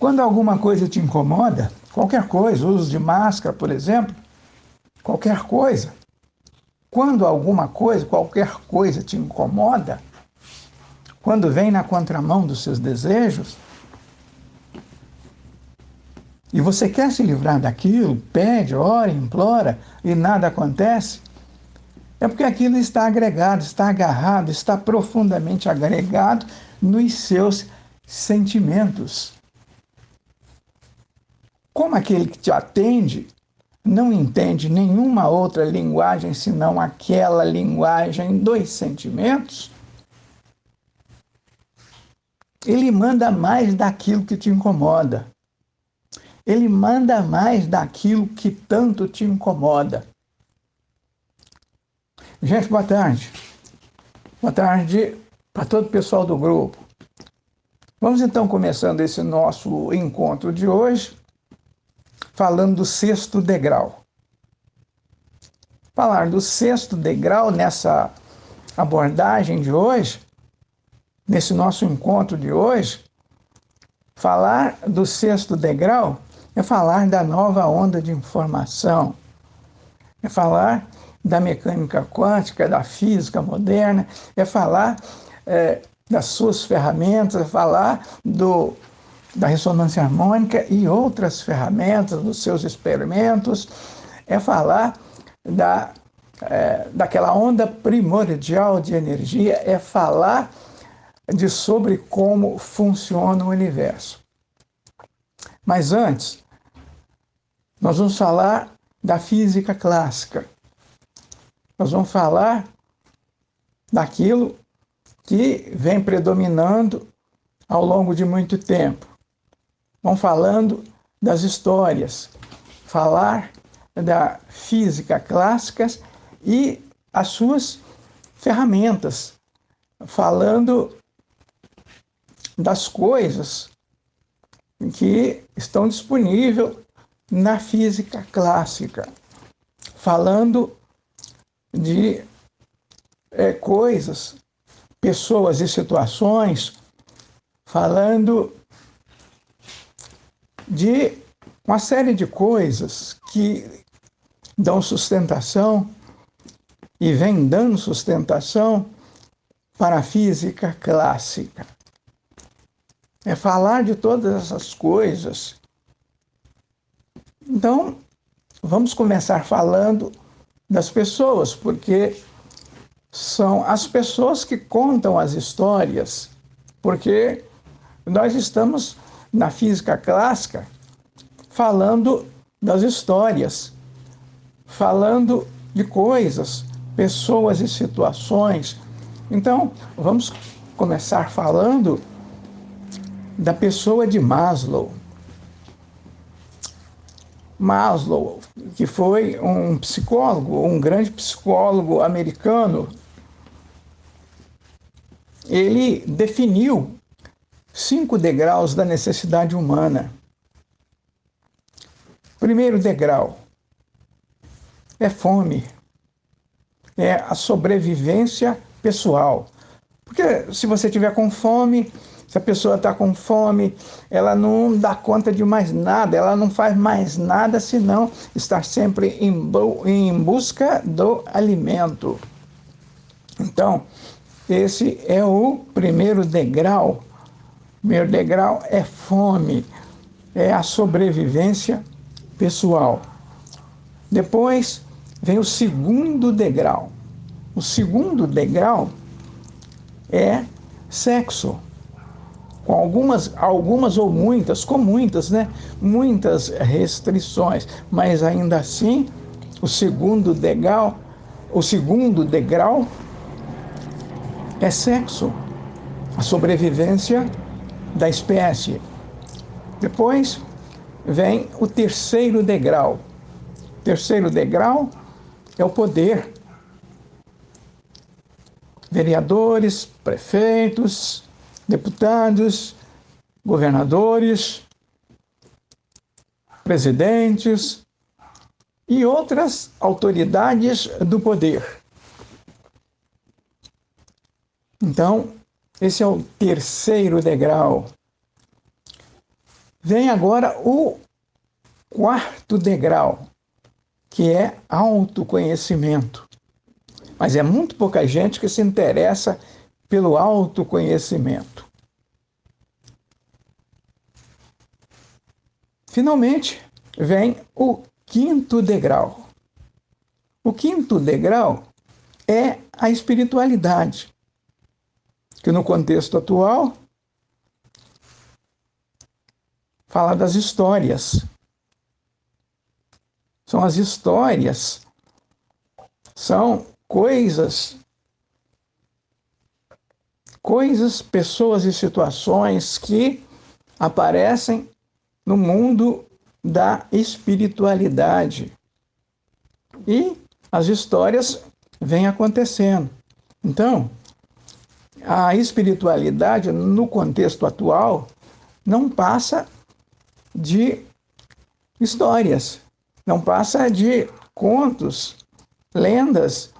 Quando alguma coisa te incomoda, qualquer coisa, uso de máscara, por exemplo, qualquer coisa, quando alguma coisa, qualquer coisa te incomoda, quando vem na contramão dos seus desejos, e você quer se livrar daquilo, pede, ora, implora, e nada acontece, é porque aquilo está agregado, está agarrado, está profundamente agregado nos seus sentimentos. Como aquele que te atende não entende nenhuma outra linguagem senão aquela linguagem dos sentimentos, ele manda mais daquilo que te incomoda. Ele manda mais daquilo que tanto te incomoda. Gente, boa tarde. Boa tarde para todo o pessoal do grupo. Vamos então começando esse nosso encontro de hoje, falando do sexto degrau. Falar do sexto degrau nessa abordagem de hoje, nesse nosso encontro de hoje, falar do sexto degrau é falar da nova onda de informação, é falar da mecânica quântica, da física moderna, é falar das suas ferramentas, é falar da ressonância harmônica e outras ferramentas, dos seus experimentos, é falar daquela onda primordial de energia, é falar sobre como funciona o universo. Mas antes, nós vamos falar da física clássica. Nós vamos falar daquilo que vem predominando ao longo de muito tempo. Vamos falando das histórias, falar da física clássica e as suas ferramentas, falando das coisas que estão disponíveis na física clássica, falando de coisas, pessoas e situações, falando de uma série de coisas que dão sustentação e vêm dando sustentação para a física clássica. É falar de todas essas coisas. Então, vamos começar falando das pessoas, porque são as pessoas que contam as histórias, porque nós estamos na física clássica falando das histórias, falando de coisas, pessoas e situações. Então, vamos começar falando da pessoa de Maslow. Maslow, que foi um psicólogo, um grande psicólogo americano, ele definiu 5 degraus da necessidade humana. Primeiro degrau é fome, é a sobrevivência pessoal. Porque se você tiver com fome, se a pessoa está com fome, ela não dá conta de mais nada, ela não faz mais nada senão estar sempre em busca do alimento. Então, esse é o primeiro degrau. O primeiro degrau é fome, é a sobrevivência pessoal. Depois vem o segundo degrau. O segundo degrau é sexo. Com algumas ou muitas, com muitas, né? Muitas restrições, mas ainda assim, o segundo degrau é sexo, a sobrevivência da espécie. Depois vem o terceiro degrau. O terceiro degrau é o poder. Vereadores, prefeitos, deputados, governadores, presidentes e outras autoridades do poder. Então, esse é o terceiro degrau. Vem agora o quarto degrau, que é autoconhecimento. Mas é muito pouca gente que se interessa pelo autoconhecimento. Finalmente, vem o quinto degrau. O quinto degrau é a espiritualidade, que no contexto atual fala das histórias. São as histórias, são coisas, pessoas e situações que aparecem no mundo da espiritualidade. E as histórias vêm acontecendo. Então, a espiritualidade, no contexto atual, não passa de histórias, não passa de contos, lendas,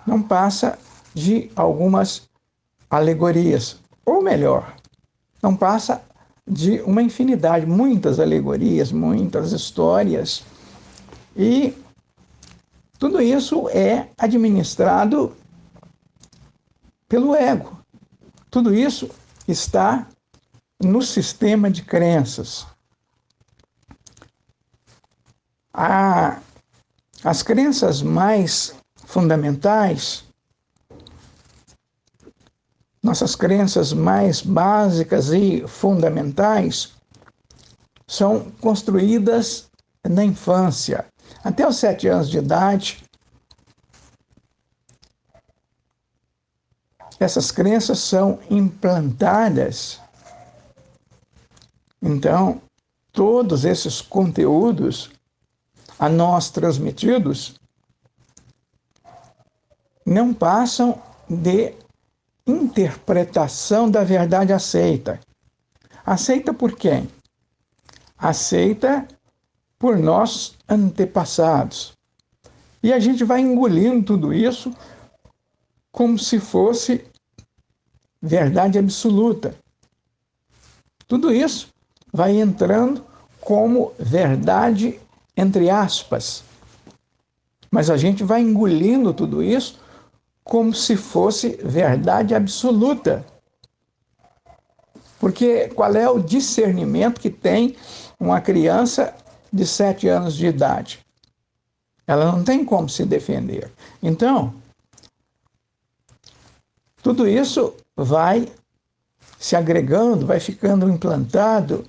não passa de algumas alegorias. Ou melhor, não passa de uma infinidade, muitas alegorias, muitas histórias. E tudo isso é administrado pelo ego. Tudo isso está no sistema de crenças. As crenças mais fundamentais, nossas crenças mais básicas e fundamentais, são construídas na infância. Até os 7 anos de idade, essas crenças são implantadas. Então, todos esses conteúdos a nós transmitidos não passam de interpretação da verdade aceita. Aceita por quem? Aceita por nossos antepassados. E a gente vai engolindo tudo isso como se fosse verdade absoluta. Tudo isso vai entrando como verdade entre aspas. Mas a gente vai engolindo tudo isso como se fosse verdade absoluta. Porque qual é o discernimento que tem uma criança de 7 anos de idade? Ela não tem como se defender. Então, tudo isso vai se agregando, vai ficando implantado,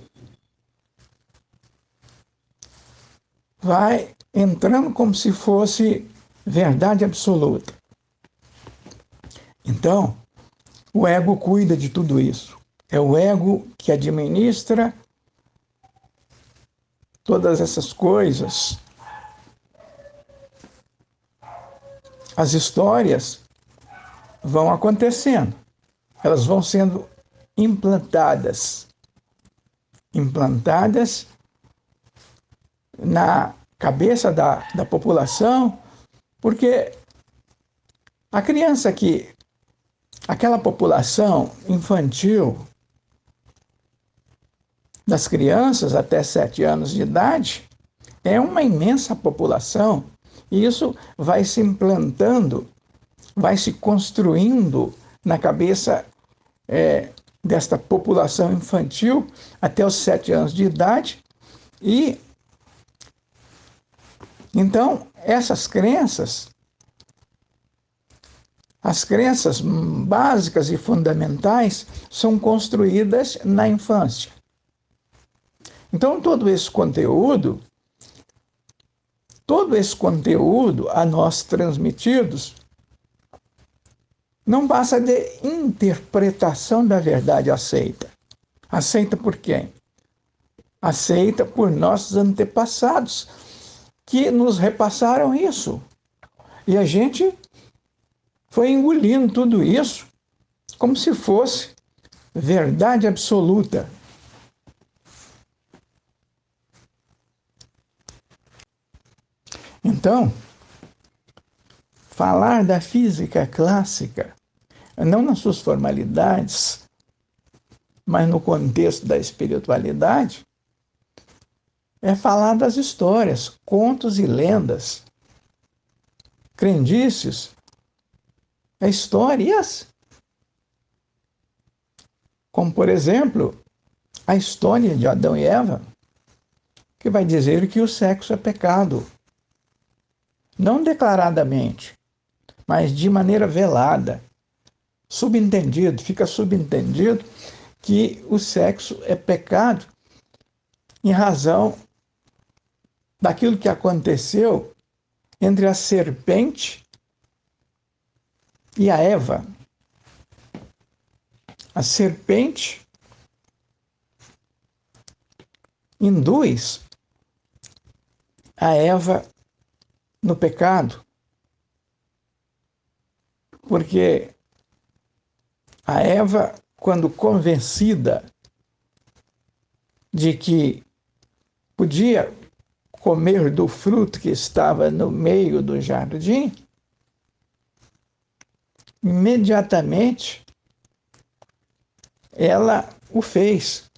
vai entrando como se fosse verdade absoluta. Então, o ego cuida de tudo isso. É o ego que administra todas essas coisas. As histórias vão acontecendo, elas vão sendo implantadas na cabeça da população, porque a criança aquela população infantil das crianças até 7 anos de idade é uma imensa população, e isso vai se implantando, vai se construindo na cabeça desta população infantil até os 7 anos de idade. E então essas crenças, as crenças básicas e fundamentais, são construídas na infância. Então todo esse conteúdo a nós transmitidos não passa de interpretação da verdade aceita. Aceita por quem? Aceita por nossos antepassados, que nos repassaram isso. E a gente foi engolindo tudo isso como se fosse verdade absoluta. Então, falar da física clássica, não nas suas formalidades mas no contexto da espiritualidade, é falar das histórias, contos e lendas, crendices, histórias, como, por exemplo, a história de Adão e Eva, que vai dizer que o sexo é pecado. Não declaradamente, mas de maneira velada. Subentendido, fica subentendido que o sexo é pecado em razão daquilo que aconteceu entre a serpente e a Eva. A serpente induz a Eva no pecado, porque a Eva, quando convencida de que podia comer do fruto que estava no meio do jardim, imediatamente ela o fez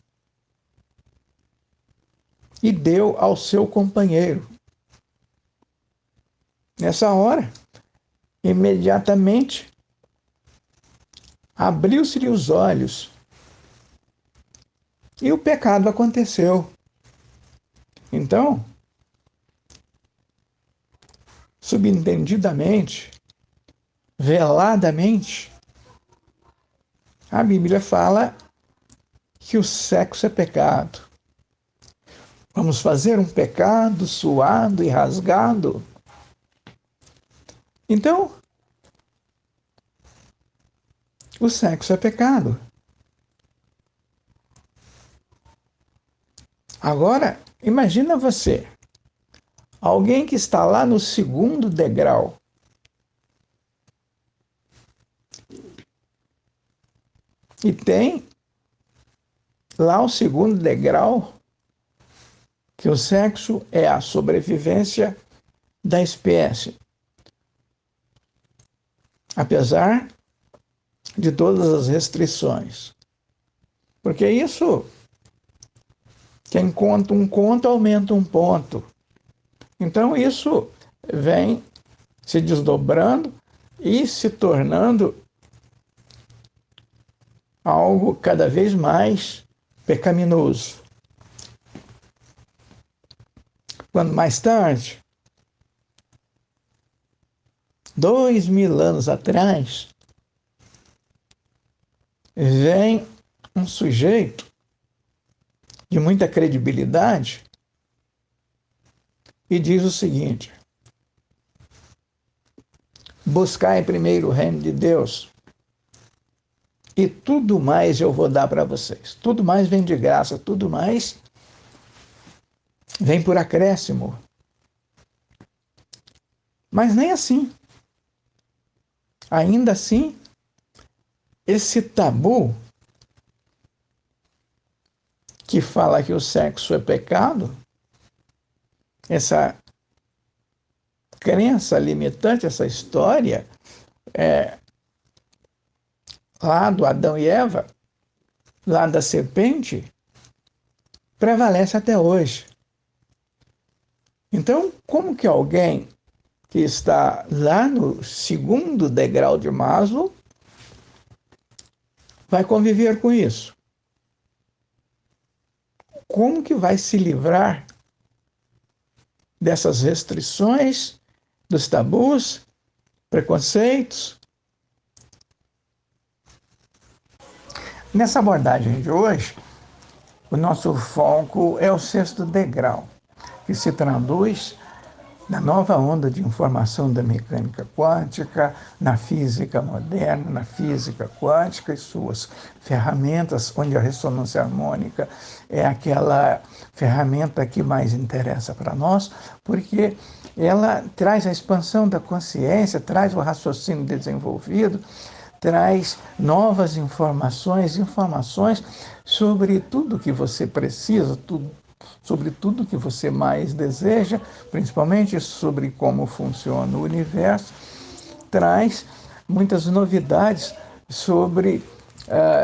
e deu ao seu companheiro. Nessa hora, imediatamente, abriu-se-lhe os olhos e o pecado aconteceu. Então, subentendidamente, veladamente, a Bíblia fala que o sexo é pecado. Vamos fazer um pecado suado e rasgado? Então, o sexo é pecado. Agora, imagina você, alguém que está lá no segundo degrau, e tem lá o segundo degrau, que o sexo é a sobrevivência da espécie. Apesar de todas as restrições. Porque isso, quem conta um conto, aumenta um ponto. Então isso vem se desdobrando e se tornando algo cada vez mais pecaminoso. Quando mais tarde, 2000 anos atrás, vem um sujeito de muita credibilidade e diz o seguinte: buscai primeiro o reino de Deus e tudo mais eu vou dar para vocês. Tudo mais vem de graça, tudo mais vem por acréscimo. Mas nem assim. Ainda assim, esse tabu que fala que o sexo é pecado, essa crença limitante, essa história lá do Adão e Eva, lá da serpente, prevalece até hoje. Então, como que alguém que está lá no segundo degrau de Maslow vai conviver com isso? Como que vai se livrar dessas restrições, dos tabus, preconceitos? Nessa abordagem de hoje, o nosso foco é o sexto degrau, que se traduz na nova onda de informação da mecânica quântica, na física moderna, na física quântica e suas ferramentas, onde a ressonância harmônica é aquela ferramenta que mais interessa para nós, porque ela traz a expansão da consciência, traz o raciocínio desenvolvido, traz novas informações sobre tudo que você precisa, sobre tudo que você mais deseja, principalmente sobre como funciona o universo, traz muitas novidades sobre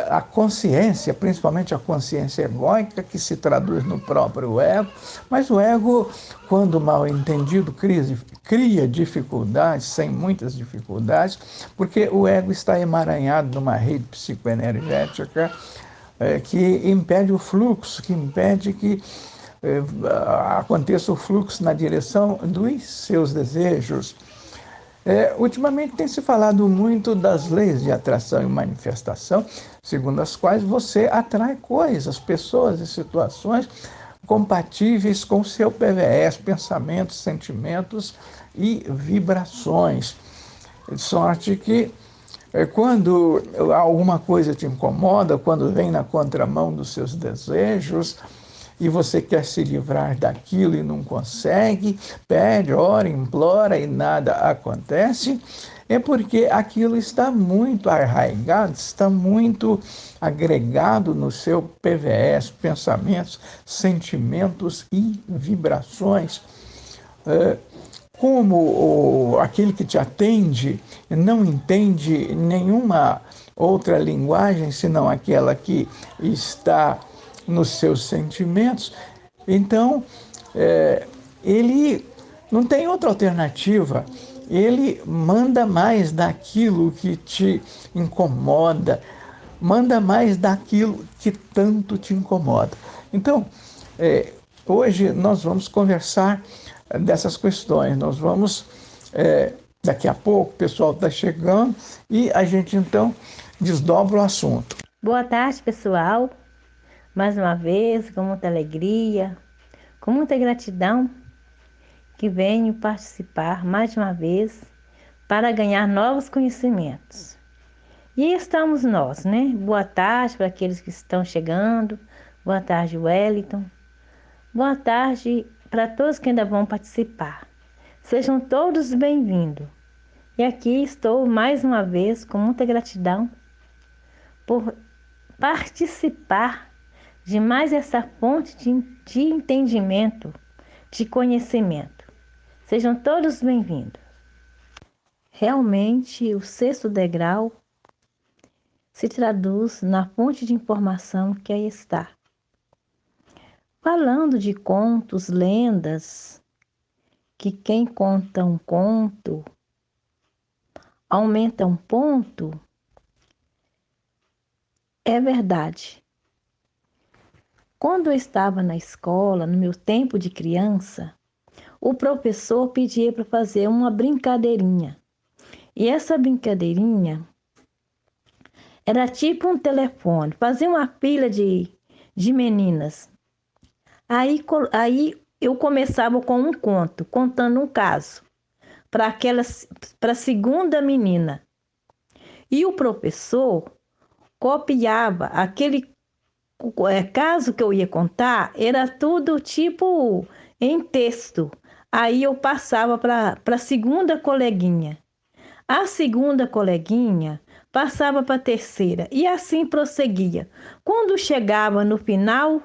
a consciência, principalmente a consciência egóica, que se traduz no próprio ego, mas o ego, quando mal entendido, cria dificuldades, sem muitas dificuldades, porque o ego está emaranhado numa rede psicoenergética que impede o fluxo, que impede que aconteça o fluxo na direção dos seus desejos. Ultimamente tem se falado muito das leis de atração e manifestação, segundo as quais você atrai coisas, pessoas e situações compatíveis com o seu PVS, pensamentos, sentimentos e vibrações. De sorte que quando alguma coisa te incomoda, quando vem na contramão dos seus desejos, e você quer se livrar daquilo e não consegue, pede, ora, implora e nada acontece, é porque aquilo está muito arraigado, está muito agregado no seu PVS, pensamentos, sentimentos e vibrações. Como aquele que te atende não entende nenhuma outra linguagem senão aquela que está nos seus sentimentos, então ele não tem outra alternativa. Ele manda mais daquilo que te incomoda, manda mais daquilo que tanto te incomoda. Então, hoje nós vamos conversar dessas questões. Nós vamos, daqui a pouco, o pessoal está chegando e a gente então desdobra o assunto. Boa tarde, pessoal. Mais uma vez, com muita alegria, com muita gratidão, que venho participar mais uma vez para ganhar novos conhecimentos. E estamos nós, né? Boa tarde para aqueles que estão chegando. Boa tarde, Wellington. Boa tarde para todos que ainda vão participar. Sejam todos bem-vindos. E aqui estou mais uma vez com muita gratidão por participar de mais essa fonte de entendimento, de conhecimento. Sejam todos bem-vindos. Realmente, o sexto degrau se traduz na fonte de informação que aí está. Falando de contos, lendas, que quem conta um conto aumenta um ponto, é verdade. Quando eu estava na escola, no meu tempo de criança, o professor pedia para fazer uma brincadeirinha. E essa brincadeirinha era tipo um telefone, fazia uma fila de meninas. Aí eu começava com um conto, contando um caso para a segunda menina. E o professor copiava aquele caso que eu ia contar, era tudo tipo em texto. Aí eu passava para a segunda coleguinha. A segunda coleguinha passava para a terceira e assim prosseguia. Quando chegava no final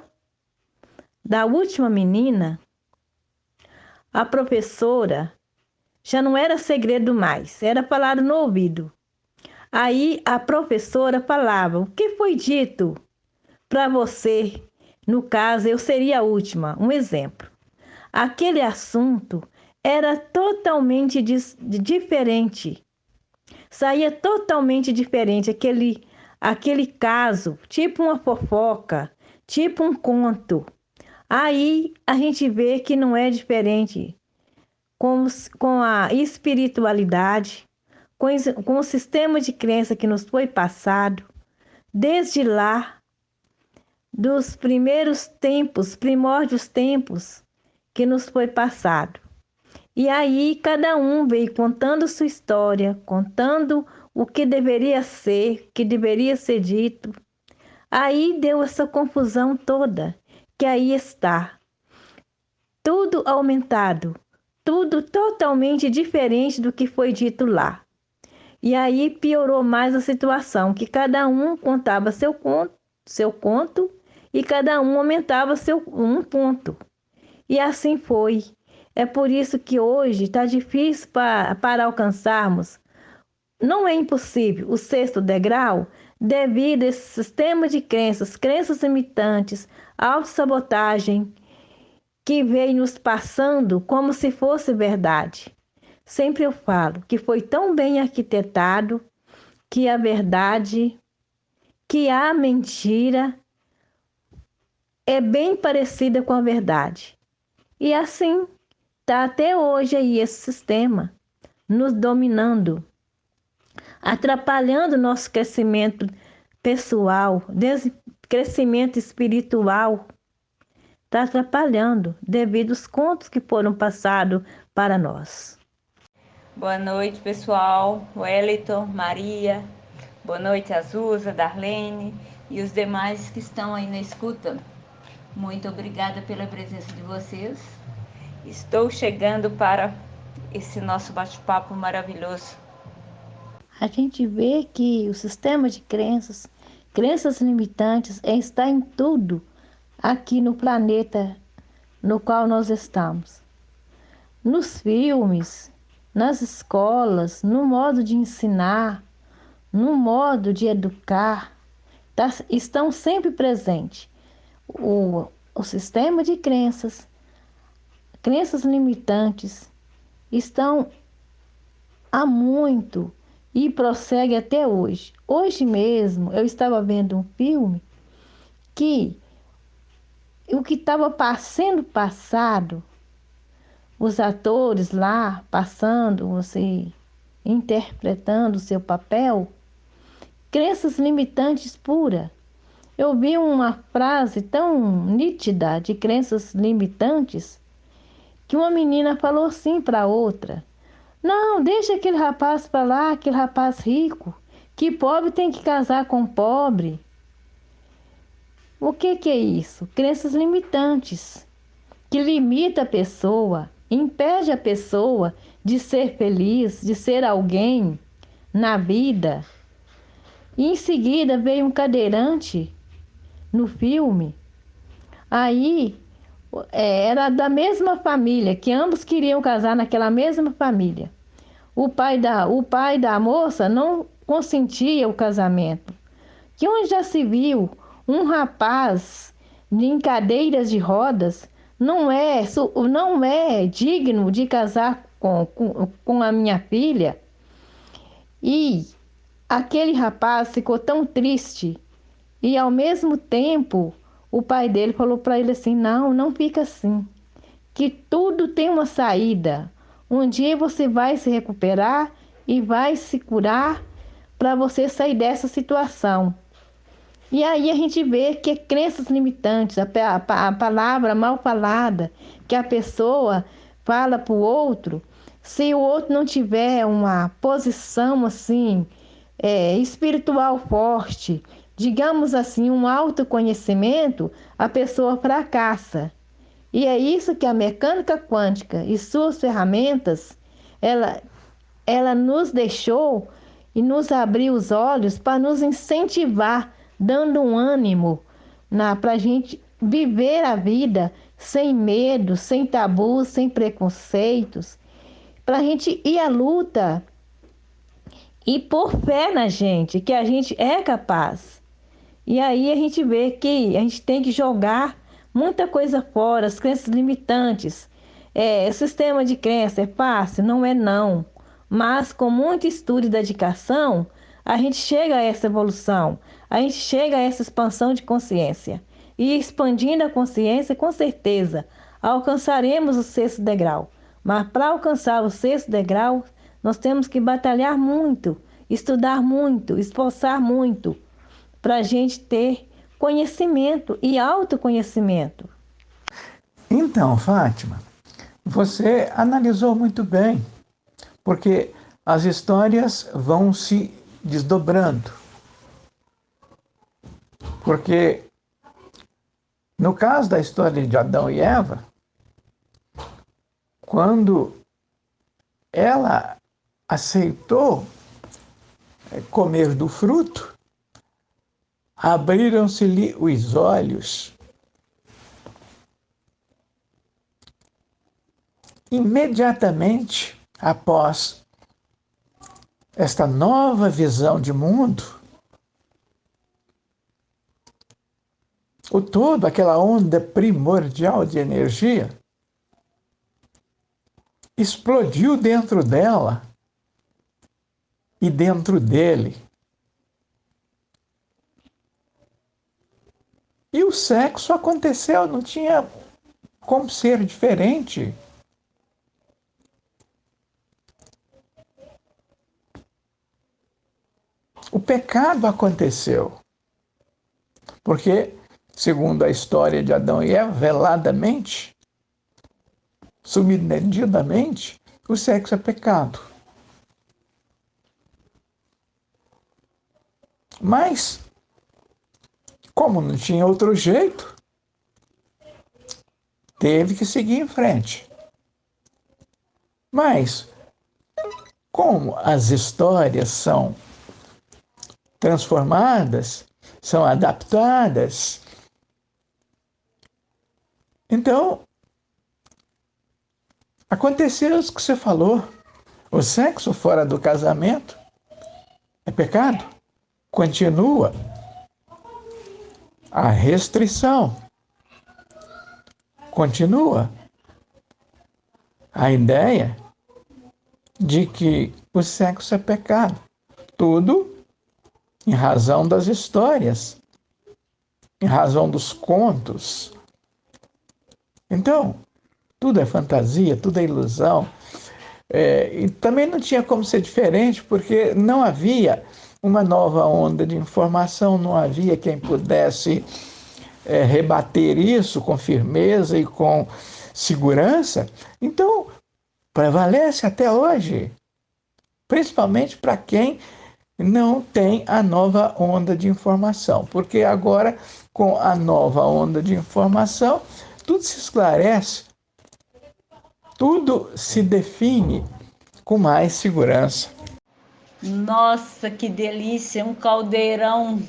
da última menina, a professora já não era segredo mais, era falado no ouvido. Aí a professora falava: "O que foi dito para você?" No caso, eu seria a última. Um exemplo. Aquele assunto era totalmente diferente. Saía totalmente diferente aquele caso, tipo uma fofoca, tipo um conto. Aí a gente vê que não é diferente com a espiritualidade, com o sistema de crença que nos foi passado, desde lá, dos primeiros tempos, primórdios tempos que nos foi passado. E aí cada um veio contando sua história, contando o que deveria ser, que deveria ser dito. Aí deu essa confusão toda, que aí está. Tudo aumentado, tudo totalmente diferente do que foi dito lá. E aí piorou mais a situação, que cada um contava seu conto e cada um aumentava um ponto. E assim foi. É por isso que hoje está difícil para alcançarmos. Não é impossível o sexto degrau, devido a esse sistema de crenças, crenças limitantes, autossabotagem, que veio nos passando como se fosse verdade. Sempre eu falo que foi tão bem arquitetado que a verdade, que a mentira é bem parecida com a verdade. E assim está até hoje aí esse sistema nos dominando, atrapalhando nosso crescimento pessoal, crescimento espiritual. Está atrapalhando devido aos contos que foram passados para nós. Boa noite, pessoal. Wellington, Maria. Boa noite, Azusa, Darlene e os demais que estão aí na escuta. Muito obrigada pela presença de vocês. Estou chegando para esse nosso bate-papo maravilhoso. A gente vê que o sistema de crenças, crenças limitantes, está em tudo aqui no planeta no qual nós estamos. Nos filmes, nas escolas, no modo de ensinar, no modo de educar, estão sempre presentes o sistema de crenças, crenças limitantes, estão há muito e prossegue até hoje. Hoje mesmo eu estava vendo um filme que o que estava sendo passado, os atores lá passando, você interpretando o seu papel, crenças limitantes pura. Eu vi uma frase tão nítida de crenças limitantes que uma menina falou assim para outra: não, deixa aquele rapaz para lá, aquele rapaz rico, que pobre tem que casar com pobre. O que é isso? Crenças limitantes, que limita a pessoa, impede a pessoa de ser feliz, de ser alguém na vida. E em seguida veio um cadeirante no filme. Aí era da mesma família, que ambos queriam casar naquela mesma família. O pai da moça não consentia o casamento. Que onde já se viu um rapaz em cadeiras de rodas não é digno de casar com a minha filha. E aquele rapaz ficou tão triste e ao mesmo tempo o pai dele falou para ele assim: não, não fica assim, que tudo tem uma saída. Um dia você vai se recuperar e vai se curar para você sair dessa situação. E aí a gente vê que crenças limitantes, a palavra mal falada, que a pessoa fala para o outro, se o outro não tiver uma posição assim, espiritual forte, digamos assim, um autoconhecimento, a pessoa fracassa. E é isso que a mecânica quântica e suas ferramentas, ela nos deixou e nos abriu os olhos para nos incentivar, dando um ânimo para a gente viver a vida sem medo, sem tabus, sem preconceitos, para a gente ir à luta e pôr fé na gente, que a gente é capaz. E aí a gente vê que a gente tem que jogar muita coisa fora, as crenças limitantes. Sistema de crença é fácil? Não é não. Mas com muito estudo e dedicação, a gente chega a essa evolução, a gente chega a essa expansão de consciência. E expandindo a consciência, com certeza, alcançaremos o sexto degrau. Mas para alcançar o sexto degrau, nós temos que batalhar muito, estudar muito, esforçar muito, para a gente ter conhecimento e autoconhecimento. Então, Fátima, você analisou muito bem, porque as histórias vão se desdobrando. Porque no caso da história de Adão e Eva, quando ela aceitou comer do fruto, abriram-se-lhe os olhos. Imediatamente após esta nova visão de mundo, o todo, aquela onda primordial de energia, explodiu dentro dela e dentro dele. E o sexo aconteceu, não tinha como ser diferente. O pecado aconteceu, porque, segundo a história de Adão e Eva, veladamente, submedidamente, o sexo é pecado. Mas, como não tinha outro jeito, teve que seguir em frente. Mas, como as histórias são transformadas, são adaptadas, então, aconteceu isso que você falou. O sexo fora do casamento é pecado. Continua a restrição. Continua a ideia de que o sexo é pecado. Tudo em razão das histórias, em razão dos contos. Então, tudo é fantasia, tudo é ilusão. E também não tinha como ser diferente, porque não havia uma nova onda de informação, não havia quem pudesse rebater isso com firmeza e com segurança. Então, prevalece até hoje, principalmente para quem não tem a nova onda de informação, porque agora, com a nova onda de informação, tudo se esclarece, tudo se define com mais segurança. Nossa, que delícia! Um caldeirão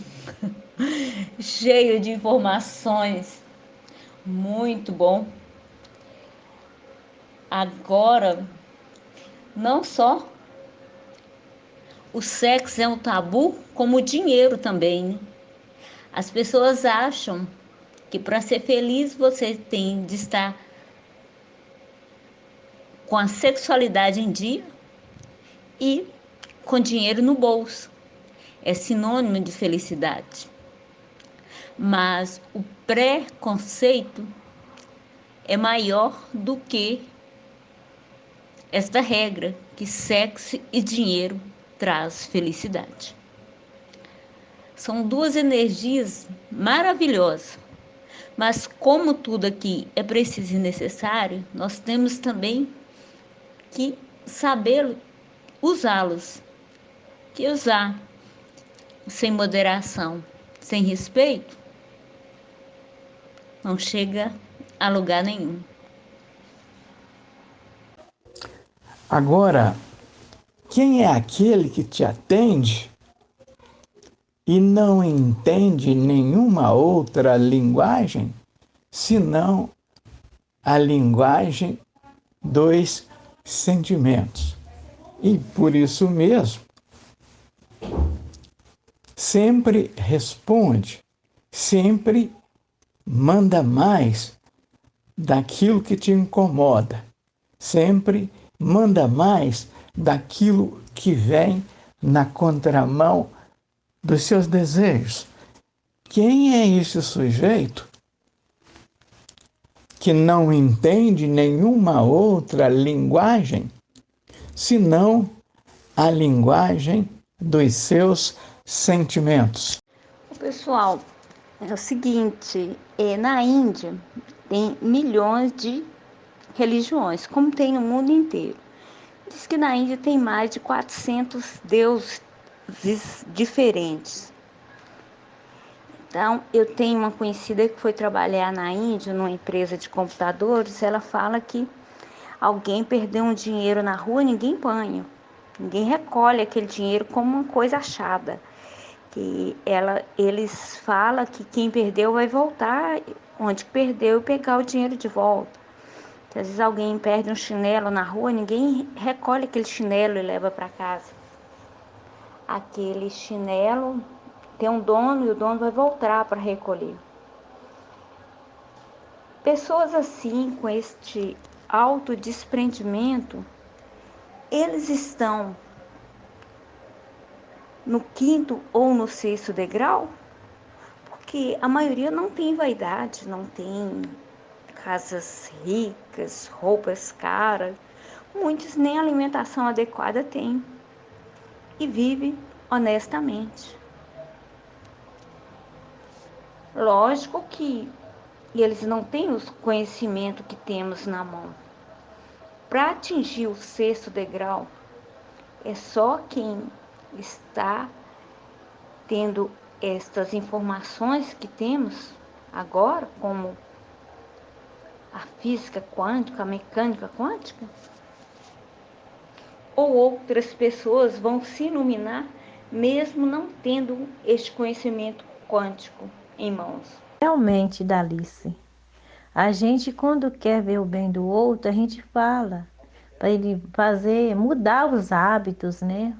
cheio de informações. Muito bom. Agora, não só o sexo é um tabu, como o dinheiro também, né? As pessoas acham que para ser feliz você tem de estar com a sexualidade em dia e com dinheiro no bolso. É sinônimo de felicidade. Mas o preconceito é maior do que esta regra, que sexo e dinheiro traz felicidade. São duas energias maravilhosas, mas como tudo aqui é preciso e necessário, nós temos também que saber usá-los, que usar sem moderação, sem respeito, não chega a lugar nenhum. Agora, quem é aquele que te atende e não entende nenhuma outra linguagem senão a linguagem dos sentimentos? E por isso mesmo, sempre responde, sempre manda mais daquilo que te incomoda, sempre manda mais daquilo que vem na contramão dos seus desejos. Quem é esse sujeito que não entende nenhuma outra linguagem senão a linguagem dos seus sentimentos? Pessoal, é o seguinte, na Índia tem milhões de religiões, como tem no mundo inteiro. Diz que na Índia tem mais de 400 deuses diferentes. Então, eu tenho uma conhecida que foi trabalhar na Índia, numa empresa de computadores. Ela fala que alguém perdeu um dinheiro na rua, ninguém banha, ninguém recolhe aquele dinheiro como uma coisa achada. Que eles falam que quem perdeu vai voltar onde perdeu e pegar o dinheiro de volta. Que às vezes alguém perde um chinelo na rua, ninguém recolhe aquele chinelo e leva para casa. Aquele chinelo tem um dono e o dono vai voltar para recolher. Pessoas assim, com este autodespreendimento, eles estão no quinto ou no sexto degrau, porque a maioria não tem vaidade, não tem casas ricas, roupas caras, muitos nem alimentação adequada têm e vivem honestamente. Lógico que eles não têm o conhecimento que temos na mão. Para atingir o sexto degrau, é só quem está tendo estas informações que temos agora, como a física quântica, a mecânica quântica, ou outras pessoas vão se iluminar mesmo não tendo este conhecimento quântico em mãos. Realmente, Dalice, a gente quando quer ver o bem do outro, a gente fala para ele fazer, mudar os hábitos, né?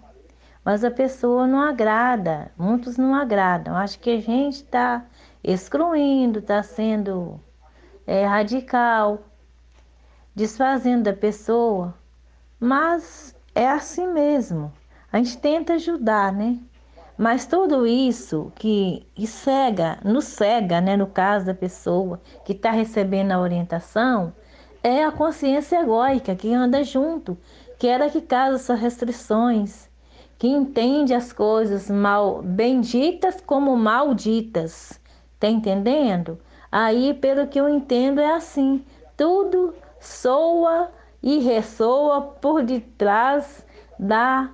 Mas a pessoa não agrada, muitos não agradam. Acho que a gente está excluindo, está sendo radical, desfazendo da pessoa, mas é assim mesmo. A gente tenta ajudar, né? Mas tudo isso que cega, nos cega, né, no caso da pessoa que está recebendo a orientação, é a consciência egóica que anda junto, que era que causa essas restrições, que entende as coisas mal benditas como malditas. Tá entendendo? Aí, pelo que eu entendo, é assim: tudo soa e ressoa por detrás da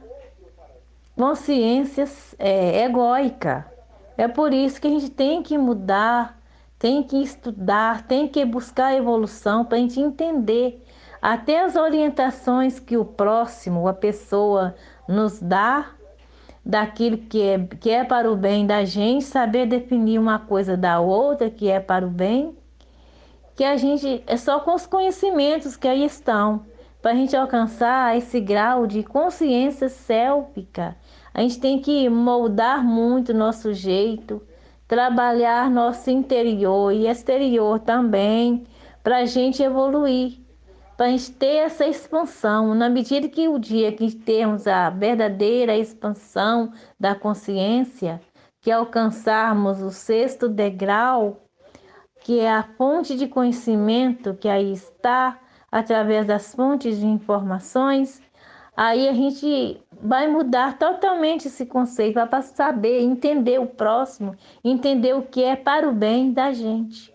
consciência egóica. É por isso que a gente tem que mudar, tem que estudar, tem que buscar a evolução para a gente entender até as orientações que o próximo, a pessoa, nos dá, daquilo que é para o bem da gente, saber definir uma coisa da outra que é para o bem, que a gente é só com os conhecimentos que aí estão, para a gente alcançar esse grau de consciência sélfica. A gente tem que moldar muito nosso jeito, trabalhar nosso interior e exterior também, para a gente evoluir, para a gente ter essa expansão. Na medida que o dia que termos a verdadeira expansão da consciência, que alcançarmos o sexto degrau, que é a fonte de conhecimento que aí está, através das fontes de informações, aí a gente vai mudar totalmente esse conceito, para saber, entender o próximo, entender o que é para o bem da gente.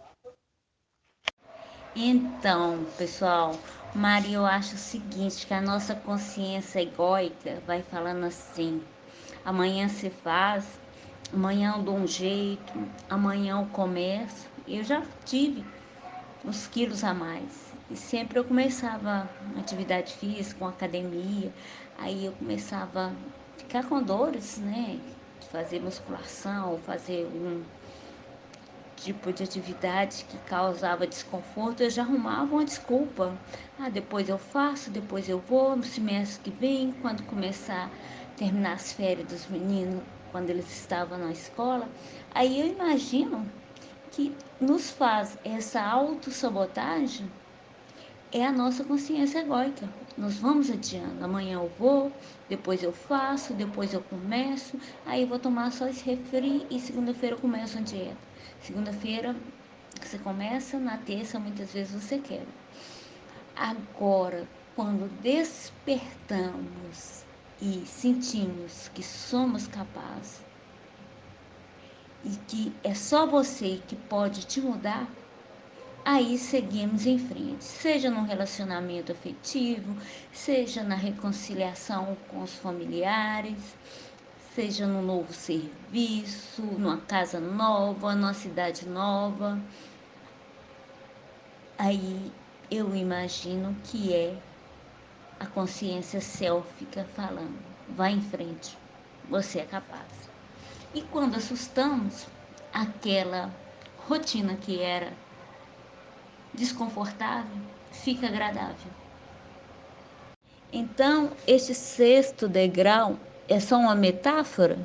Então, pessoal, Maria, eu acho o seguinte, que a nossa consciência egóica vai falando assim: amanhã se faz, amanhã eu dou um jeito, amanhã eu começo. Eu já tive uns quilos a mais. E sempre eu começava uma atividade física, uma academia, aí eu começava a ficar com dores, né? Fazer musculação, fazer um tipo de atividade que causava desconforto, eu já arrumava uma desculpa. Ah, depois eu faço, depois eu vou, no semestre que vem, quando começar a terminar as férias dos meninos, quando eles estavam na escola. Aí eu imagino que nos faz essa autossabotagem é a nossa consciência egóica. Nós vamos adiando. Amanhã eu vou, depois eu faço, depois eu começo, aí eu vou tomar só esse refri e segunda-feira eu começo a dieta. Segunda-feira você começa, na terça muitas vezes você quer. Agora, quando despertamos e sentimos que somos capazes e que é só você que pode te mudar, aí seguimos em frente, seja num relacionamento afetivo, seja na reconciliação com os familiares, seja num novo serviço, numa casa nova, numa cidade nova. Aí eu imagino que é a consciência sélfica falando: vai em frente, você é capaz. E quando assustamos, aquela rotina que era desconfortável fica agradável. Então, este sexto degrau é só uma metáfora?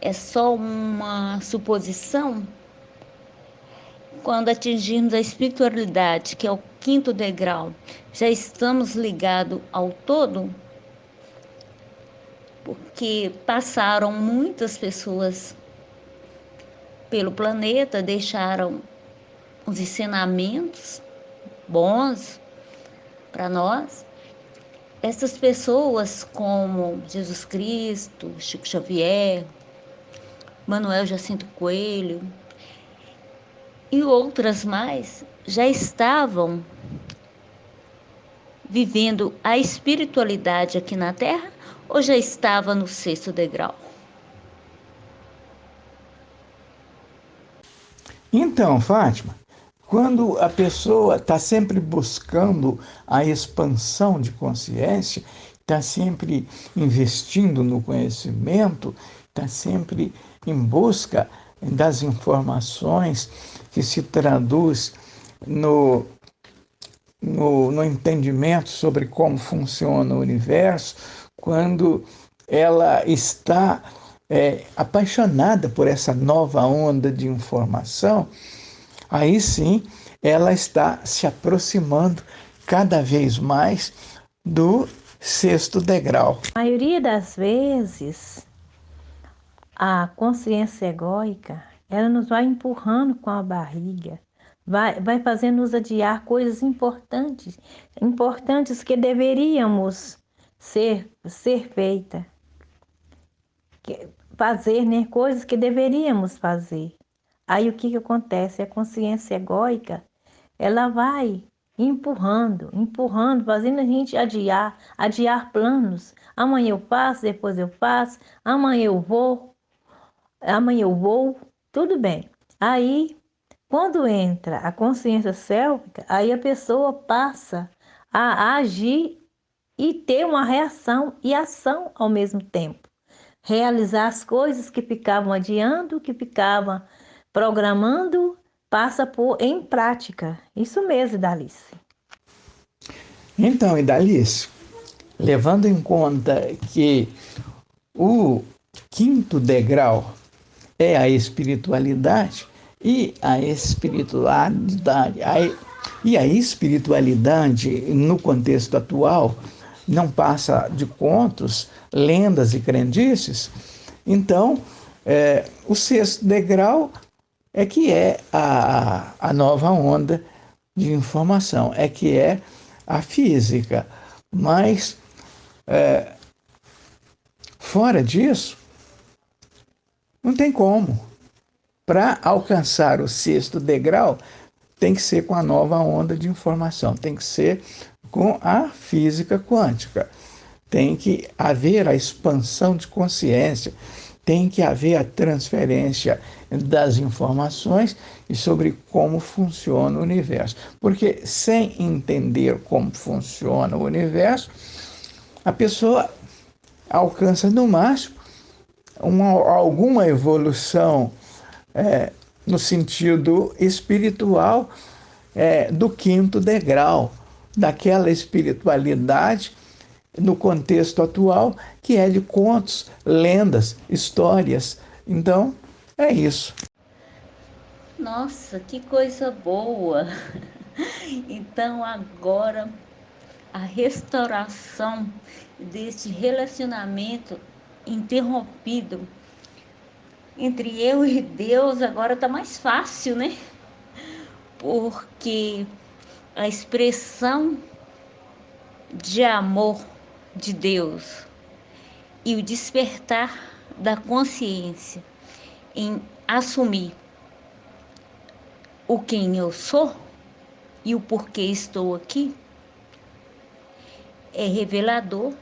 É só uma suposição? Quando atingirmos a espiritualidade, que é o quinto degrau, já estamos ligados ao todo? Porque passaram muitas pessoas pelo planeta, deixaram os ensinamentos bons para nós. Essas pessoas como Jesus Cristo, Chico Xavier, Manuel Jacinto Coelho e outras mais já estavam vivendo a espiritualidade aqui na Terra ou já estava no sexto degrau? Então, Fátima, quando a pessoa está sempre buscando a expansão de consciência, está sempre investindo no conhecimento, está sempre em busca das informações que se traduz no, no entendimento sobre como funciona o universo, quando ela está apaixonada por essa nova onda de informação, aí sim ela está se aproximando cada vez mais do sexto degrau. A maioria das vezes, a consciência egóica, ela nos vai empurrando com a barriga, vai fazendo nos adiar coisas importantes, importantes que deveríamos ser feitas, fazer, né, coisas que deveríamos fazer. Aí o que acontece? A consciência egóica, ela vai empurrando, fazendo a gente adiar planos. Amanhã eu faço, depois eu faço, amanhã eu vou, tudo bem. Aí, quando entra a consciência sélfica, aí a pessoa passa a agir e ter uma reação e ação ao mesmo tempo. Realizar as coisas que ficavam adiando, que ficavam programando, passa por em prática. Isso mesmo, Dalice. Então, Idalice, levando em conta que o quinto degrau é a espiritualidade, e a espiritualidade no contexto atual não passa de contos, lendas e crendices. Então, o sexto degrau é que é a nova onda de informação, é que é a física. Mas, fora disso, não tem como. Para alcançar o sexto degrau, tem que ser com a nova onda de informação, tem que ser com a física quântica, tem que haver a expansão de consciência, tem que haver a transferência das informações e sobre como funciona o universo. Porque sem entender como funciona o universo, a pessoa alcança no máximo alguma evolução no sentido espiritual do quinto degrau, daquela espiritualidade no contexto atual que é de contos, lendas, histórias. Então, é isso. Nossa, que coisa boa! Então agora a restauração deste relacionamento interrompido entre eu e Deus agora tá mais fácil, né? Porque a expressão de amor de Deus e o despertar da consciência em assumir o quem eu sou e o porquê estou aqui é revelador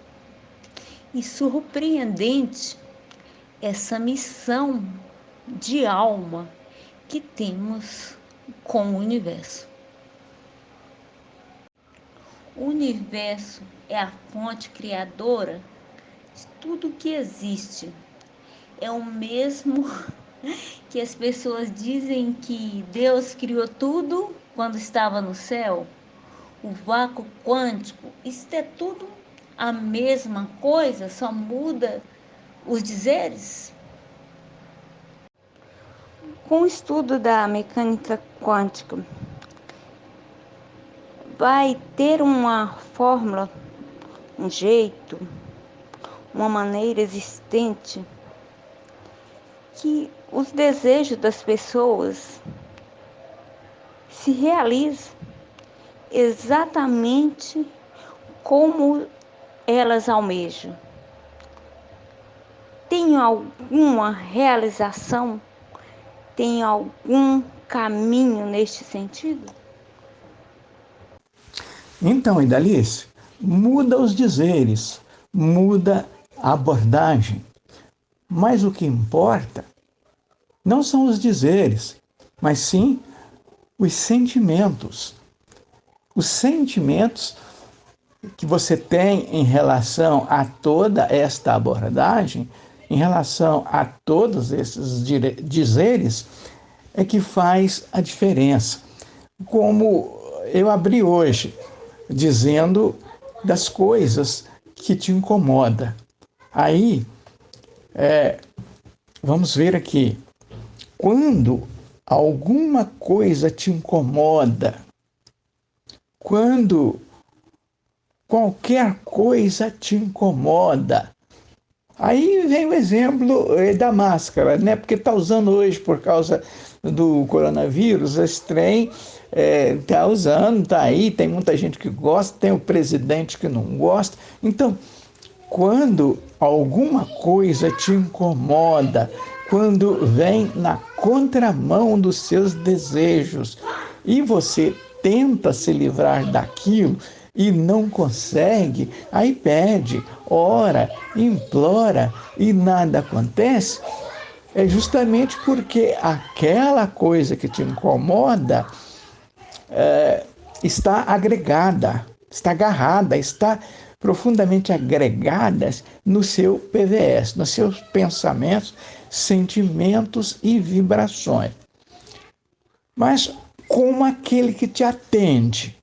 e surpreendente essa missão de alma que temos com o universo. O universo é a fonte criadora de tudo que existe. É o mesmo que as pessoas dizem que Deus criou tudo quando estava no céu. O vácuo quântico, isso é tudo a mesma coisa, só muda os dizeres. Com o estudo da mecânica quântica, vai ter uma fórmula, um jeito, uma maneira existente que os desejos das pessoas se realizam exatamente como elas almejam. Tem alguma realização? Tem algum caminho neste sentido? Então, Idalice, muda os dizeres, muda a abordagem, mas o que importa não são os dizeres, mas sim os sentimentos. Os sentimentos que você tem em relação a toda esta abordagem, em relação a todos esses dizeres, é que faz a diferença. Como eu abri hoje, dizendo das coisas que te incomodam. Aí, vamos ver aqui. Quando alguma coisa te incomoda, quando qualquer coisa te incomoda, aí vem o exemplo da máscara, né? Porque está usando hoje por causa do coronavírus, esse trem está usando, está aí, tem muita gente que gosta, tem o presidente que não gosta. Então, quando alguma coisa te incomoda, quando vem na contramão dos seus desejos e você tenta se livrar daquilo e não consegue, aí pede, ora, implora e nada acontece, é justamente porque aquela coisa que te incomoda está agregada, está agarrada, está profundamente agregadas no seu PVS, nos seus pensamentos, sentimentos e vibrações. Mas como aquele que te atende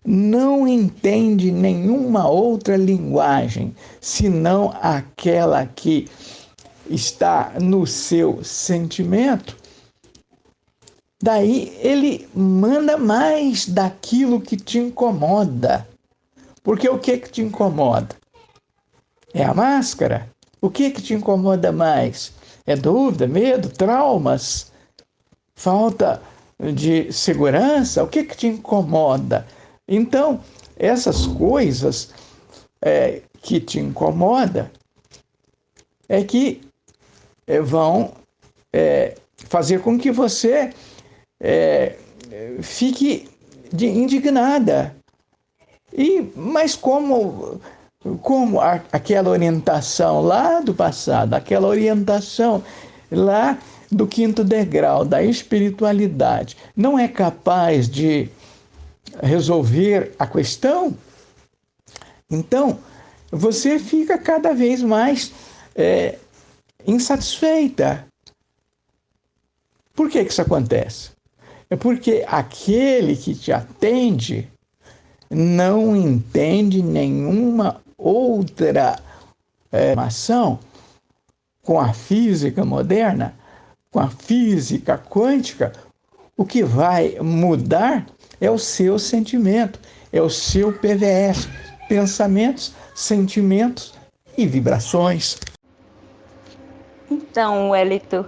não entende nenhuma outra linguagem senão aquela que está no seu sentimento, daí ele manda mais daquilo que te incomoda. Porque o que te incomoda? É a máscara? O que te incomoda mais? É dúvida, medo, traumas, falta de segurança? O que te incomoda? Então, essas coisas que te incomodam é que vão fazer com que você fique indignada. Mas como aquela orientação lá do passado, aquela orientação lá do quinto degrau da espiritualidade não é capaz de resolver a questão, então você fica cada vez mais insatisfeita. Por que isso acontece? É porque aquele que te atende não entende nenhuma outra informação com a física moderna, com a física quântica. O que vai mudar é o seu sentimento, é o seu PVS, pensamentos, sentimentos e vibrações. Então, Wellington,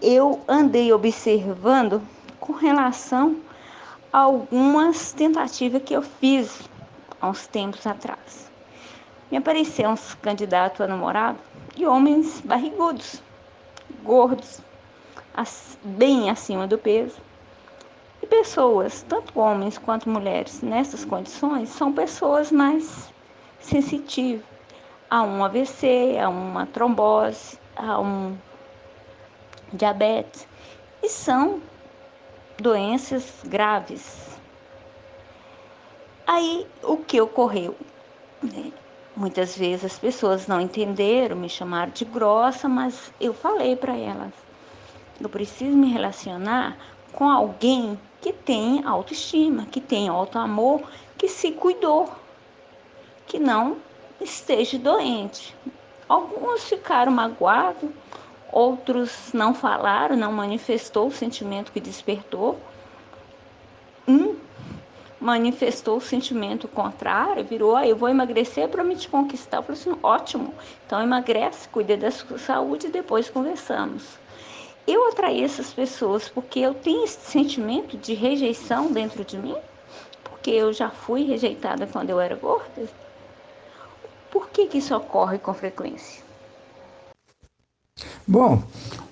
eu andei observando com relação a algumas tentativas que eu fiz há uns tempos atrás. Me apareceram uns candidatos a namorado de homens barrigudos, gordos, bem acima do peso. E pessoas, tanto homens quanto mulheres, nessas condições, são pessoas mais sensitivas a um AVC, a uma trombose, a um diabetes. E são doenças graves. Aí, o que ocorreu? Muitas vezes as pessoas não entenderam, me chamaram de grossa, mas eu falei para elas, eu preciso me relacionar com alguém que tem autoestima, que tem autoamor, que se cuidou, que não esteja doente. Alguns ficaram magoados, outros não falaram, não manifestou o sentimento que despertou. Um manifestou o sentimento contrário, virou, eu vou emagrecer para me te conquistar. Eu falei assim, ótimo, então emagrece, cuida da sua saúde e depois conversamos. Eu atraí essas pessoas porque eu tenho esse sentimento de rejeição dentro de mim, porque eu já fui rejeitada quando eu era gorda. Por que isso ocorre com frequência? Bom,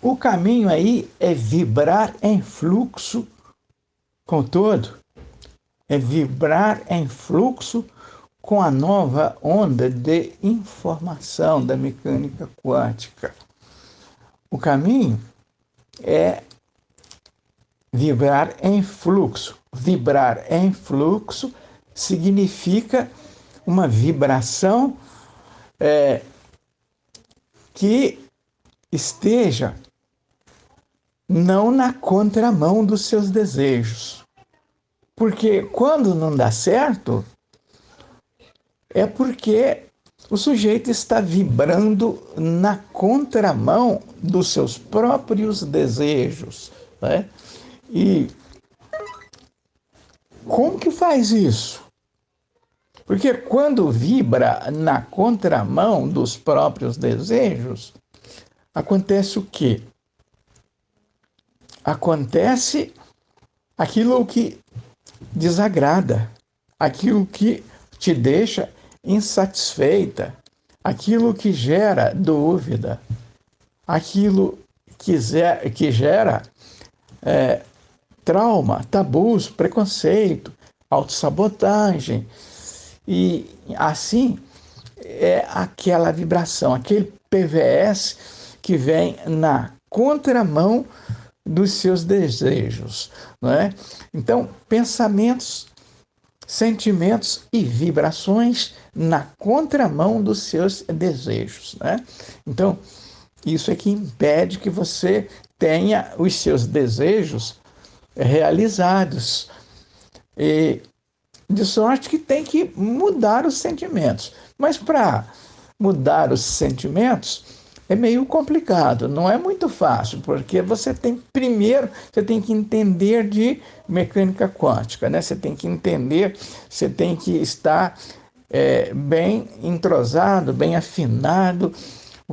o caminho aí é vibrar em fluxo com todo, é vibrar em fluxo com a nova onda de informação da mecânica quântica. O caminho é vibrar em fluxo. Vibrar em fluxo significa uma vibração que esteja não na contramão dos seus desejos. Porque quando não dá certo, é porque o sujeito está vibrando na contramão dos seus próprios desejos, né? E como que faz isso? Porque quando vibra na contramão dos próprios desejos, acontece o quê? Acontece aquilo que desagrada, aquilo que te deixa insatisfeita, aquilo que gera dúvida, aquilo que gera trauma, tabus, preconceito, autossabotagem. E assim é aquela vibração, aquele PVS que vem na contramão dos seus desejos, não é? Então, pensamentos, sentimentos e vibrações na contramão dos seus desejos, né? Então, isso é que impede que você tenha os seus desejos realizados. E de sorte que tem que mudar os sentimentos. Mas para mudar os sentimentos é meio complicado, não é muito fácil, porque você tem que entender de mecânica quântica, né? Você tem que entender, você tem que estar bem entrosado, bem afinado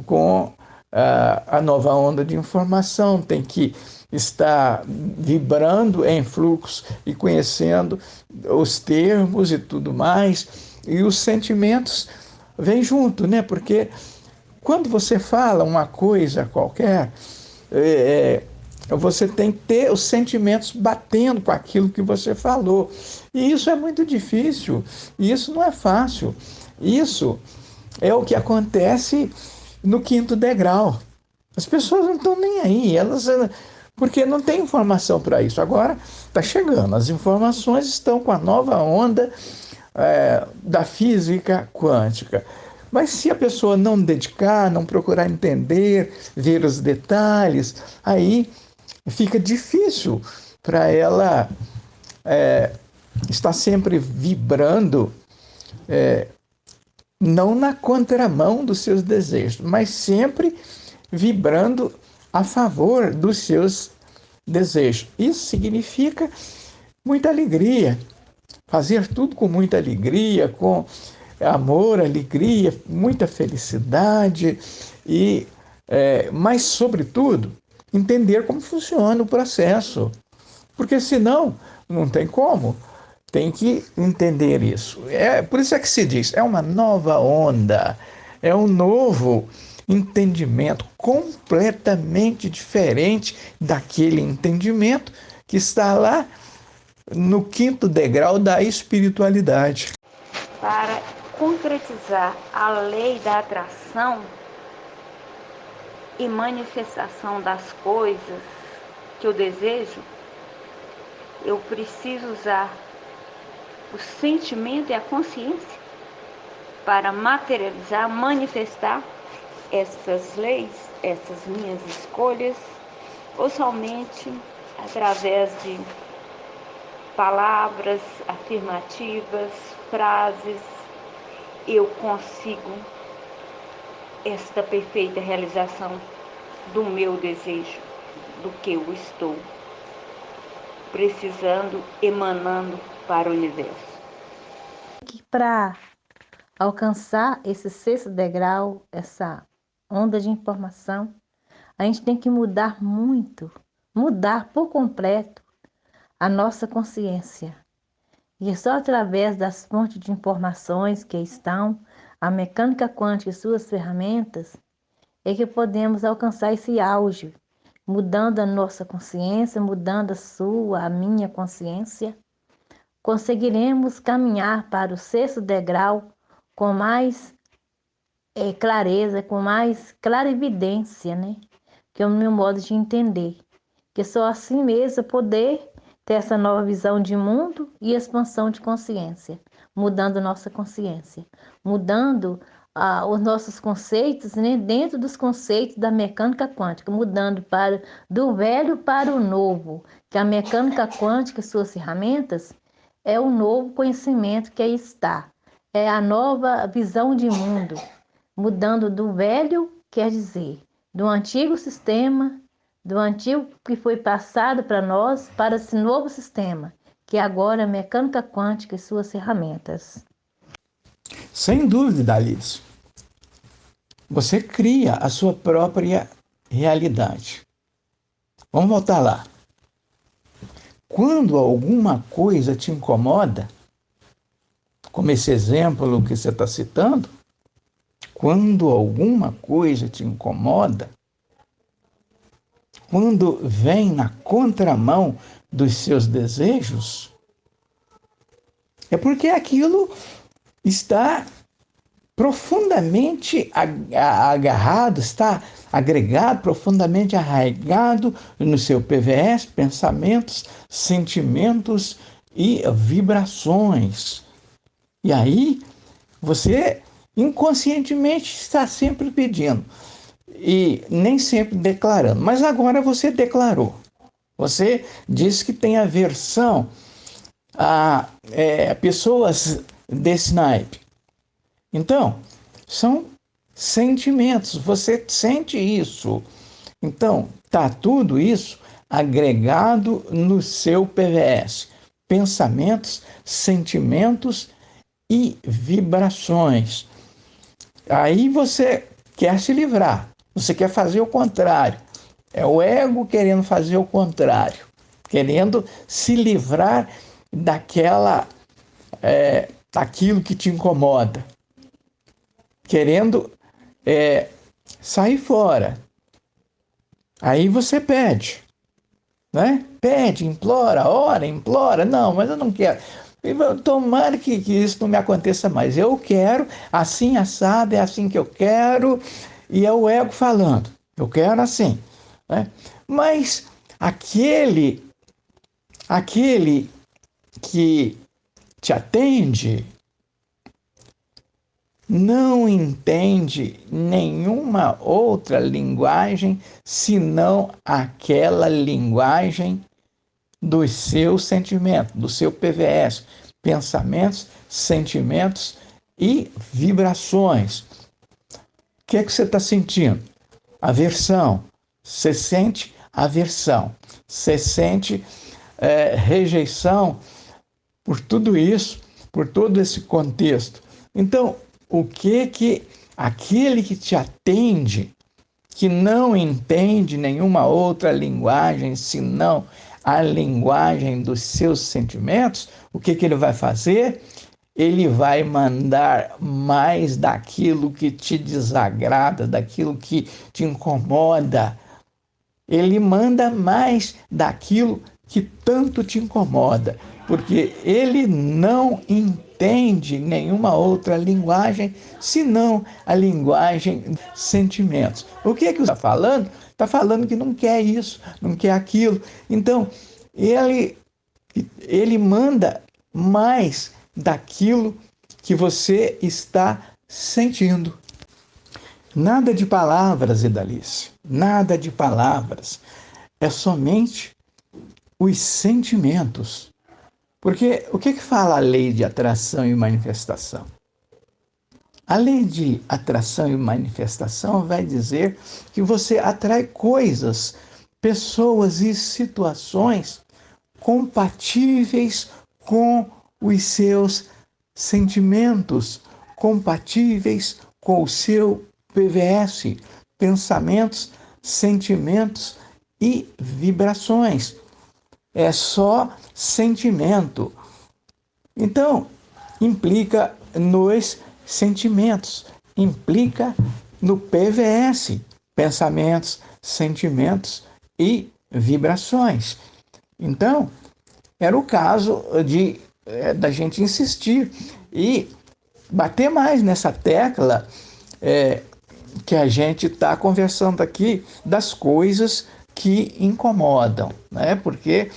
com a nova onda de informação, tem que estar vibrando em fluxo e conhecendo os termos e tudo mais, e os sentimentos vêm junto, né? Porque quando você fala uma coisa qualquer, você tem que ter os sentimentos batendo com aquilo que você falou. E isso é muito difícil, e isso não é fácil. Isso é o que acontece no quinto degrau. As pessoas não estão nem aí, porque não tem informação para isso. Agora está chegando, as informações estão com a nova onda da física quântica. Mas se a pessoa não dedicar, não procurar entender, ver os detalhes, aí fica difícil para ela estar sempre vibrando, não na contramão dos seus desejos, mas sempre vibrando a favor dos seus desejos. Isso significa muita alegria, fazer tudo com muita alegria, com amor, alegria, muita felicidade e, mas sobretudo, entender como funciona o processo, porque senão não tem como. Tem que entender isso. Por isso é que se diz, é uma nova onda, é um novo entendimento completamente diferente daquele entendimento que está lá no quinto degrau da espiritualidade. Para concretizar a lei da atração e manifestação das coisas que eu desejo, eu preciso usar o sentimento e a consciência para materializar, manifestar essas leis, essas minhas escolhas, ou somente através de palavras afirmativas, frases, eu consigo esta perfeita realização do meu desejo, do que eu estou precisando, emanando para o universo. Para alcançar esse sexto degrau, essa onda de informação, a gente tem que mudar muito, mudar por completo a nossa consciência. E é só através das fontes de informações que estão, a mecânica quântica e suas ferramentas, é que podemos alcançar esse auge, mudando a nossa consciência, mudando a sua, a minha consciência. Conseguiremos caminhar para o sexto degrau com mais clareza, com mais clarividência, né? Que é o meu modo de entender. Que só assim mesmo poder ter essa nova visão de mundo e expansão de consciência, mudando nossa consciência, mudando os nossos conceitos, né, dentro dos conceitos da mecânica quântica, mudando do velho para o novo, que a mecânica quântica e suas ferramentas é o novo conhecimento que aí está, é a nova visão de mundo, mudando do velho, quer dizer, do antigo sistema, do antigo que foi passado para nós, para esse novo sistema, que agora é a mecânica quântica e suas ferramentas. Sem dúvida, Alice. Você cria a sua própria realidade. Vamos voltar lá. Quando alguma coisa te incomoda, como esse exemplo que você está citando, quando alguma coisa te incomoda, quando vem na contramão dos seus desejos, é porque aquilo está profundamente agarrado, está agregado, profundamente arraigado no seu PVS, pensamentos, sentimentos e vibrações. E aí, você inconscientemente está sempre pedindo e nem sempre declarando. Mas agora você declarou. Você disse que tem aversão a pessoas desse naipe. Então, são sentimentos, você sente isso. Então, está tudo isso agregado no seu PVS. Pensamentos, sentimentos e vibrações. Aí você quer se livrar, você quer fazer o contrário. É o ego querendo fazer o contrário, querendo se livrar daquilo que te incomoda, querendo sair fora. Aí você pede, né? Pede, implora, ora, implora. Não, mas eu não quero. Tomara que isso não me aconteça mais. Eu quero, assim assado, é assim que eu quero. E é o ego falando, eu quero assim. Né? Mas aquele que te atende não entende nenhuma outra linguagem senão aquela linguagem dos seus sentimentos, do seu PVS, pensamentos, sentimentos e vibrações. O que é que você está sentindo? Aversão. Você sente aversão. Você sente rejeição por tudo isso, por todo esse contexto. Então, o que aquele que te atende, que não entende nenhuma outra linguagem senão a linguagem dos seus sentimentos, o que ele vai fazer? Ele vai mandar mais daquilo que te desagrada, daquilo que te incomoda. Ele manda mais daquilo que tanto te incomoda, porque ele não entende nenhuma outra linguagem senão a linguagem dos sentimentos. O que está falando? Está falando que não quer isso, não quer aquilo. Então, ele manda mais daquilo que você está sentindo. Nada de palavras, Idalice, nada de palavras. É somente os sentimentos. Porque o que fala a lei de atração e manifestação? A lei de atração e manifestação vai dizer que você atrai coisas, pessoas e situações compatíveis com os seus sentimentos, compatíveis com o seu PVS, pensamentos, sentimentos e vibrações. É só sentimento. Então, implica nos sentimentos, implica no PVS, pensamentos, sentimentos e vibrações. Então, era o caso da gente insistir e bater mais nessa tecla que a gente está conversando aqui das coisas que incomodam, né? Porque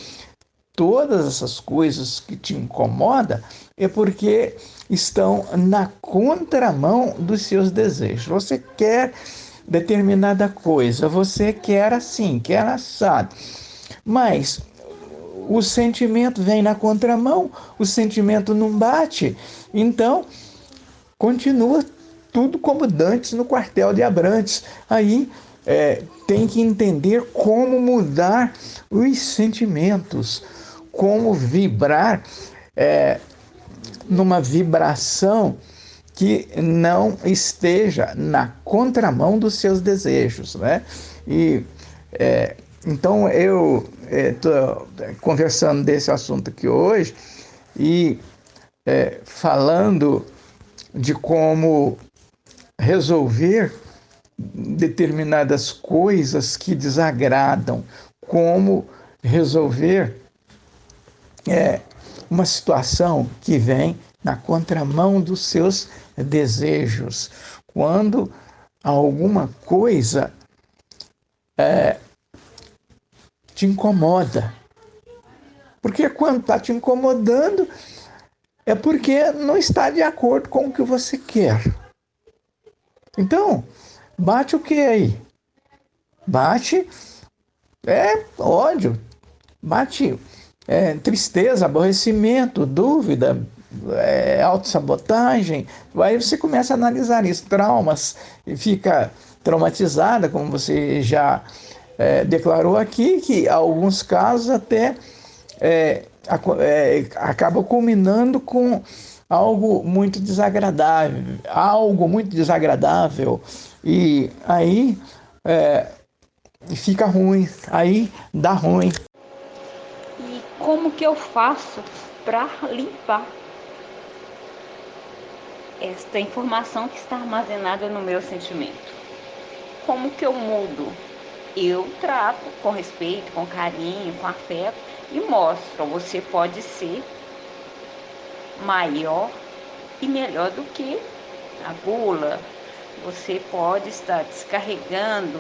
todas essas coisas que te incomodam é porque estão na contramão dos seus desejos. Você quer determinada coisa, você quer assim, quer assado, mas o sentimento vem na contramão, o sentimento não bate, então continua tudo como dantes no quartel de Abrantes. Aí tem que entender como mudar os sentimentos, como vibrar numa vibração que não esteja na contramão dos seus desejos, né? E então eu estou conversando desse assunto aqui hoje e falando de como resolver determinadas coisas que desagradam, como resolver uma situação que vem na contramão dos seus desejos. Quando alguma coisa te incomoda. Porque quando está te incomodando, é porque não está de acordo com o que você quer. Então, bate o que aí? Bate ódio, bate tristeza, aborrecimento, dúvida, autossabotagem. Aí você começa a analisar isso, traumas, e fica traumatizada, como você já declarou aqui, que alguns casos até acaba culminando com algo muito desagradável, e aí fica ruim, aí dá ruim. E como que eu faço para limpar esta informação que está armazenada no meu sentimento? Como que eu mudo? Eu trato com respeito, com carinho, com afeto e mostro, você pode ser maior e melhor do que a gula. Você pode estar descarregando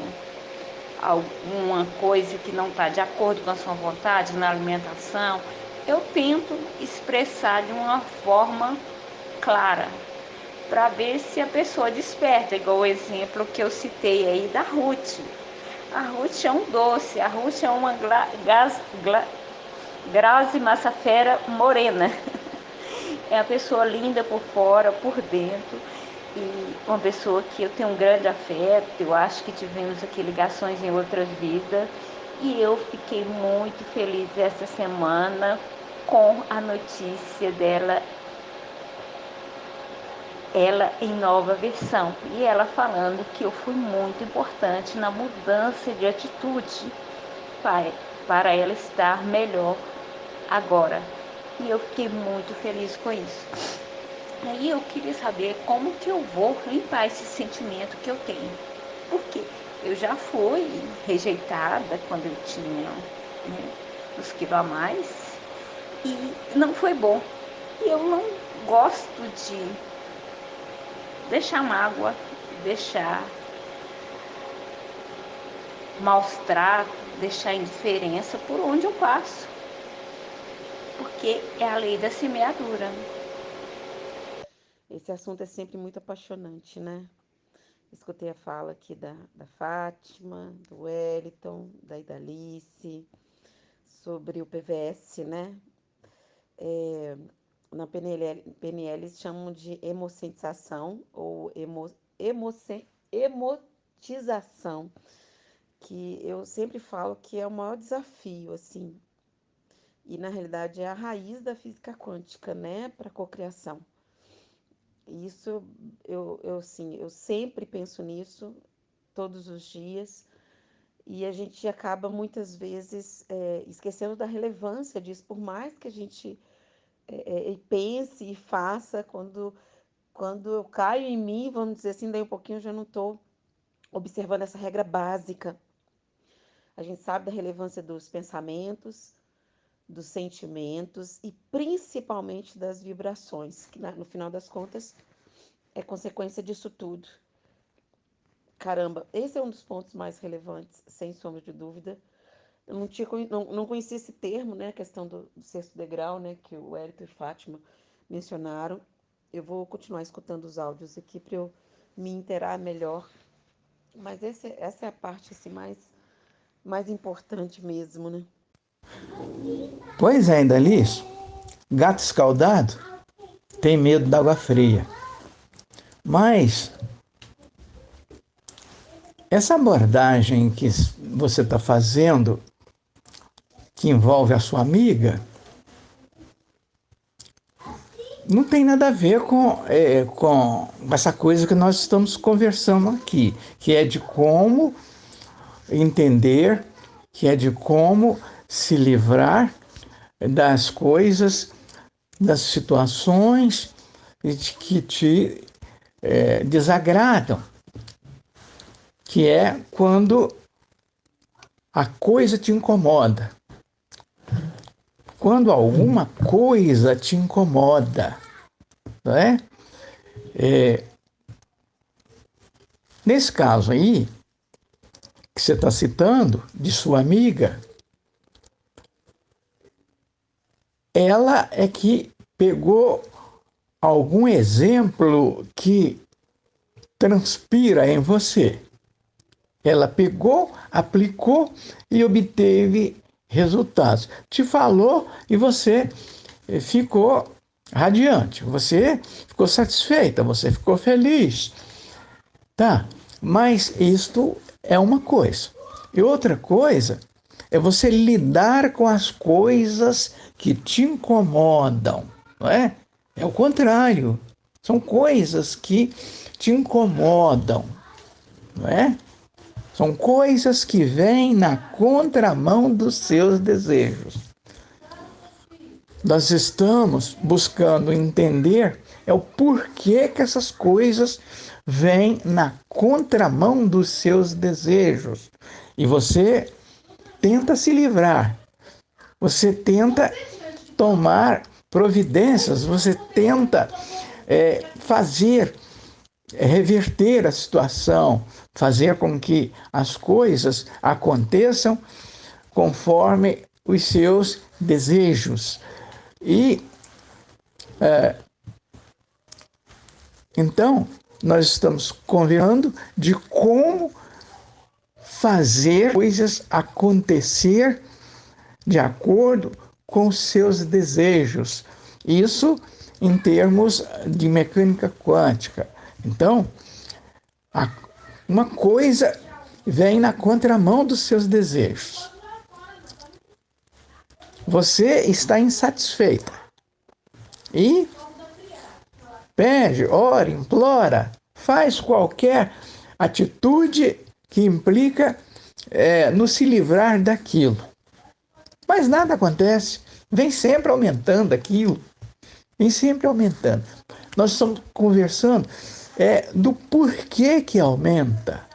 alguma coisa que não está de acordo com a sua vontade na alimentação. Eu tento expressar de uma forma clara, para ver se a pessoa desperta, igual o exemplo que eu citei aí da Ruth. A Ruth é um doce, a Ruth é uma Grazi Massafera morena. É uma pessoa linda por fora, por dentro, e uma pessoa que eu tenho um grande afeto. Eu acho que tivemos aqui ligações em outras vidas, e eu fiquei muito feliz essa semana com a notícia dela, ela em nova versão, e ela falando que eu fui muito importante na mudança de atitude para ela estar melhor agora. E eu fiquei muito feliz com isso. Aí eu queria saber como que eu vou limpar esse sentimento que eu tenho. Porque eu já fui rejeitada quando eu tinha, né, uns quilos a mais, e não foi bom. E eu não gosto de deixar mágoa, deixar maus tratos, deixar indiferença por onde eu passo. Porque é a lei da semeadura. Esse assunto é sempre muito apaixonante, né? Escutei a fala aqui da Fátima, do Wellington, da Idalice, sobre o PVS, né? na PNL eles chamam de hemossensação ou emotização, que eu sempre falo que é o maior desafio, assim, e na realidade é a raiz da física quântica, né, para a cocriação. Isso eu sempre penso nisso todos os dias, e a gente acaba muitas vezes esquecendo da relevância disso, por mais que a gente pense e faça, quando eu caio em mim, vamos dizer assim, daí um pouquinho eu já não estou observando essa regra básica. A gente sabe da relevância dos pensamentos, dos sentimentos e principalmente das vibrações, que no final das contas é consequência disso tudo. Caramba, esse é um dos pontos mais relevantes, sem sombra de dúvida. Eu não conhecia esse termo, né? A questão do sexto degrau, né? Que o Hélito e Fátima mencionaram. Eu vou continuar escutando os áudios aqui para eu me inteirar melhor. Mas essa é a parte assim, mais importante mesmo, né? Pois é, ainda Liz, gato escaldado tem medo d'água fria. Mas essa abordagem que você está fazendo, que envolve a sua amiga, não tem nada a ver com essa coisa que nós estamos conversando aqui, que é de como entender, que é de como se livrar das coisas, das situações que te desagradam, que é quando a coisa te incomoda. Quando alguma coisa te incomoda, não é? Nesse caso aí, que você está citando, de sua amiga, ela é que pegou algum exemplo que transpira em você. Ela pegou, aplicou e obteve resultados. Te falou e você ficou radiante, você ficou satisfeita, você ficou feliz. Tá, mas isto é uma coisa. E outra coisa é você lidar com as coisas que te incomodam, não é? É o contrário. São coisas que te incomodam, não é? São coisas que vêm na contramão dos seus desejos. Nós estamos buscando entender o porquê que essas coisas vêm na contramão dos seus desejos. E você tenta se livrar. Você tenta tomar providências, você tenta reverter a situação, fazer com que as coisas aconteçam conforme os seus desejos. E então nós estamos conversando de como fazer coisas acontecer de acordo com os seus desejos. Isso em termos de mecânica quântica. Então, uma coisa vem na contramão dos seus desejos. Você está insatisfeita e pede, ora, implora, faz qualquer atitude que implica no se livrar daquilo. Mas nada acontece, vem sempre aumentando aquilo, vem sempre aumentando. Nós estamos conversando do porquê que aumenta.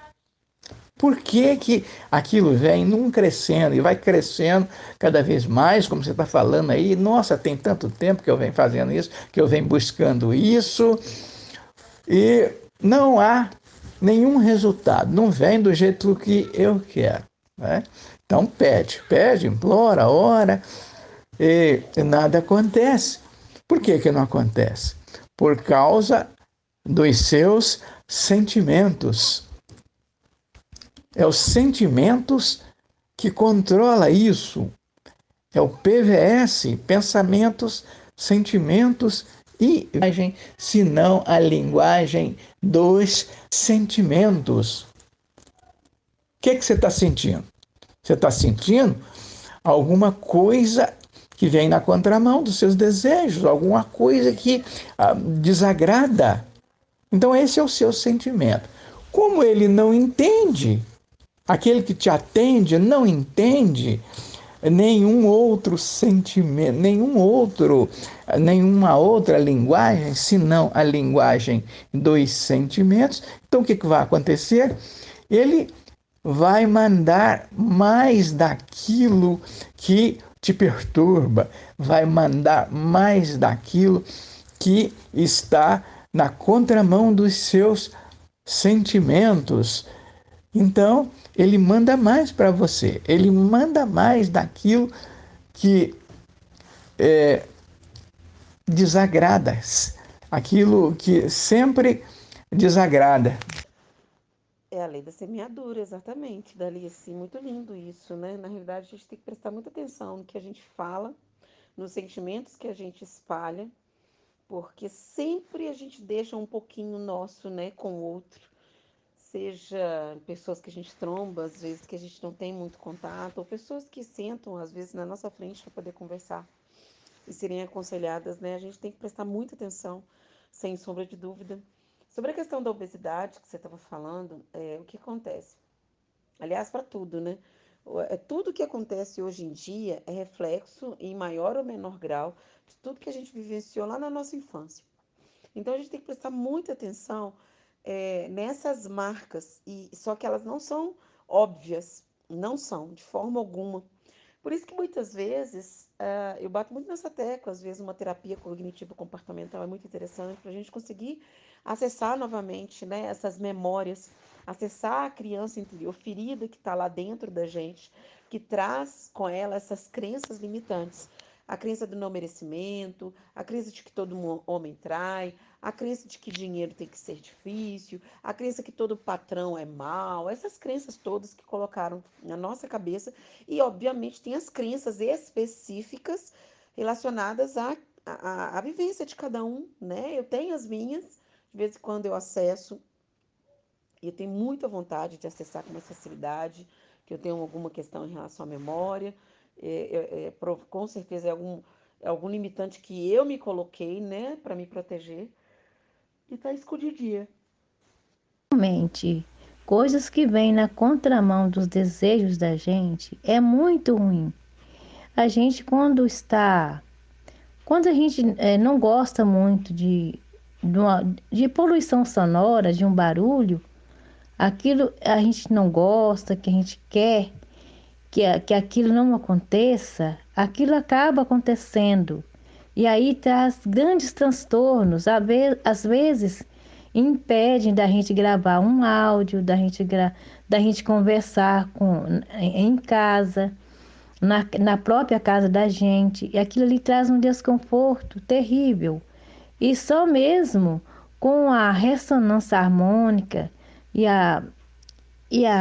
Por que aquilo vem num crescendo e vai crescendo cada vez mais, como você está falando aí? Nossa, tem tanto tempo que eu venho fazendo isso, que eu venho buscando isso, e não há nenhum resultado, não vem do jeito que eu quero, né? Então pede, implora, ora, e nada acontece. Por que não acontece? Por causa dos seus sentimentos. É os sentimentos que controla isso. É o PVS, pensamentos sentimentos e linguagem, senão a linguagem dos sentimentos. O que você está sentindo? Você está sentindo alguma coisa que vem na contramão dos seus desejos, alguma coisa que desagrada. Então, esse é o seu sentimento. Como ele não entende, aquele que te atende não entende nenhum outro sentimento, nenhuma outra linguagem, senão a linguagem dos sentimentos. Então, o que vai acontecer? Ele vai mandar mais daquilo que te perturba, vai mandar mais daquilo que está na contramão dos seus sentimentos. Então, ele manda mais para você, ele manda mais daquilo que desagrada, aquilo que sempre desagrada. É a lei da semeadura, exatamente, Dali, assim, muito lindo isso, né? Na realidade, a gente tem que prestar muita atenção no que a gente fala, nos sentimentos que a gente espalha, porque sempre a gente deixa um pouquinho nosso, né, com o outro, seja pessoas que a gente tromba, às vezes que a gente não tem muito contato, ou pessoas que sentam, às vezes, na nossa frente para poder conversar e serem aconselhadas, né? A gente tem que prestar muita atenção, sem sombra de dúvida. Sobre a questão da obesidade que você estava falando, o que acontece? Aliás, para tudo, né? Tudo que acontece hoje em dia é reflexo, em maior ou menor grau, de tudo que a gente vivenciou lá na nossa infância. Então, a gente tem que prestar muita atenção nessas marcas, só que elas não são óbvias, não são, de forma alguma. Por isso que muitas vezes eu bato muito nessa tecla, às vezes uma terapia cognitivo-comportamental é muito interessante para a gente conseguir acessar novamente, né, essas memórias, acessar a criança interior ferida que está lá dentro da gente, que traz com ela essas crenças limitantes. A crença do não merecimento, a crença de que todo homem trai, a crença de que dinheiro tem que ser difícil, a crença que todo patrão é mau, essas crenças todas que colocaram na nossa cabeça. E, obviamente, tem as crenças específicas relacionadas à vivência de cada um, né? Eu tenho as minhas, de vez em quando eu acesso, e eu tenho muita vontade de acessar com mais facilidade, que eu tenho alguma questão em relação à memória, com certeza é algum limitante que eu me coloquei, né, para me proteger, e tá escondidinha. Realmente, coisas que vêm na contramão dos desejos da gente é muito ruim. A gente, quando a gente não gosta muito de poluição sonora, de um barulho, aquilo a gente não gosta, que a gente quer que aquilo não aconteça, aquilo acaba acontecendo. E aí traz grandes transtornos, às vezes impedem da gente gravar um áudio, da gente conversar em casa, na própria casa da gente. E aquilo ali traz um desconforto terrível. E só mesmo com a ressonância harmônica e a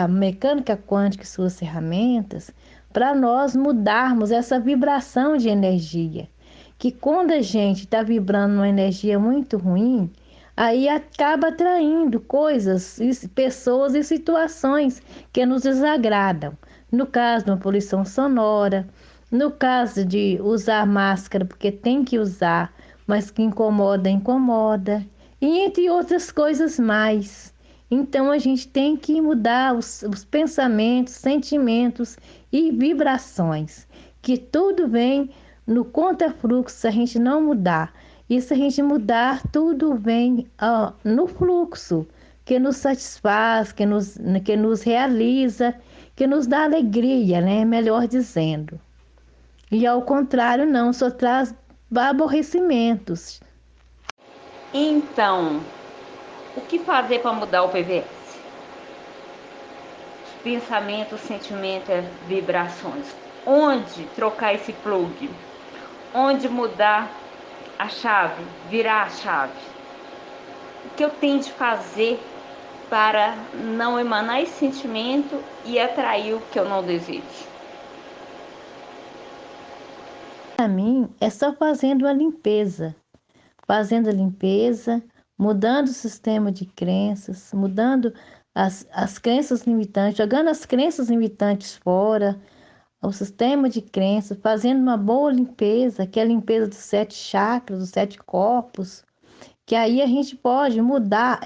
mecânica quântica e suas ferramentas, para nós mudarmos essa vibração de energia. Que quando a gente está vibrando uma energia muito ruim, aí acaba atraindo coisas, pessoas e situações que nos desagradam. No caso de uma poluição sonora, no caso de usar máscara porque tem que usar, mas que incomoda, incomoda, e entre outras coisas mais. Então a gente tem que mudar os pensamentos, sentimentos e vibrações, que tudo vem no contrafluxo se a gente não mudar. E se a gente mudar, tudo vem no fluxo, que nos satisfaz, que nos realiza, que nos dá alegria, né? Melhor dizendo. E ao contrário, não, só traz aborrecimentos. Então, o que fazer para mudar o PVS? Pensamentos, sentimentos, vibrações. Onde trocar esse plug? Onde mudar a chave, virar a chave? O que eu tenho de fazer para não emanar esse sentimento e atrair o que eu não desejo? Para mim, é só fazendo a limpeza, mudando o sistema de crenças, mudando as crenças limitantes, jogando as crenças limitantes fora, o sistema de crenças, fazendo uma boa limpeza, que é a limpeza dos 7 chakras, dos 7 corpos, que aí a gente pode mudar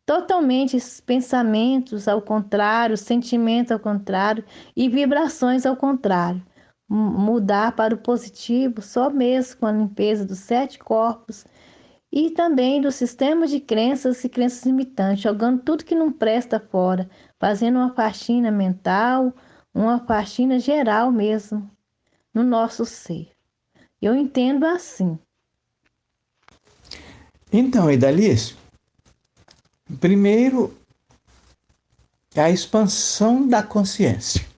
totalmente esses pensamentos ao contrário, sentimentos ao contrário e vibrações ao contrário. Mudar para o positivo só mesmo com a limpeza dos 7 corpos e também do sistema de crenças e crenças limitantes, jogando tudo que não presta fora, fazendo uma faxina mental, uma faxina geral mesmo no nosso ser. Eu entendo assim. Então, Idalice, primeiro é a expansão da consciência,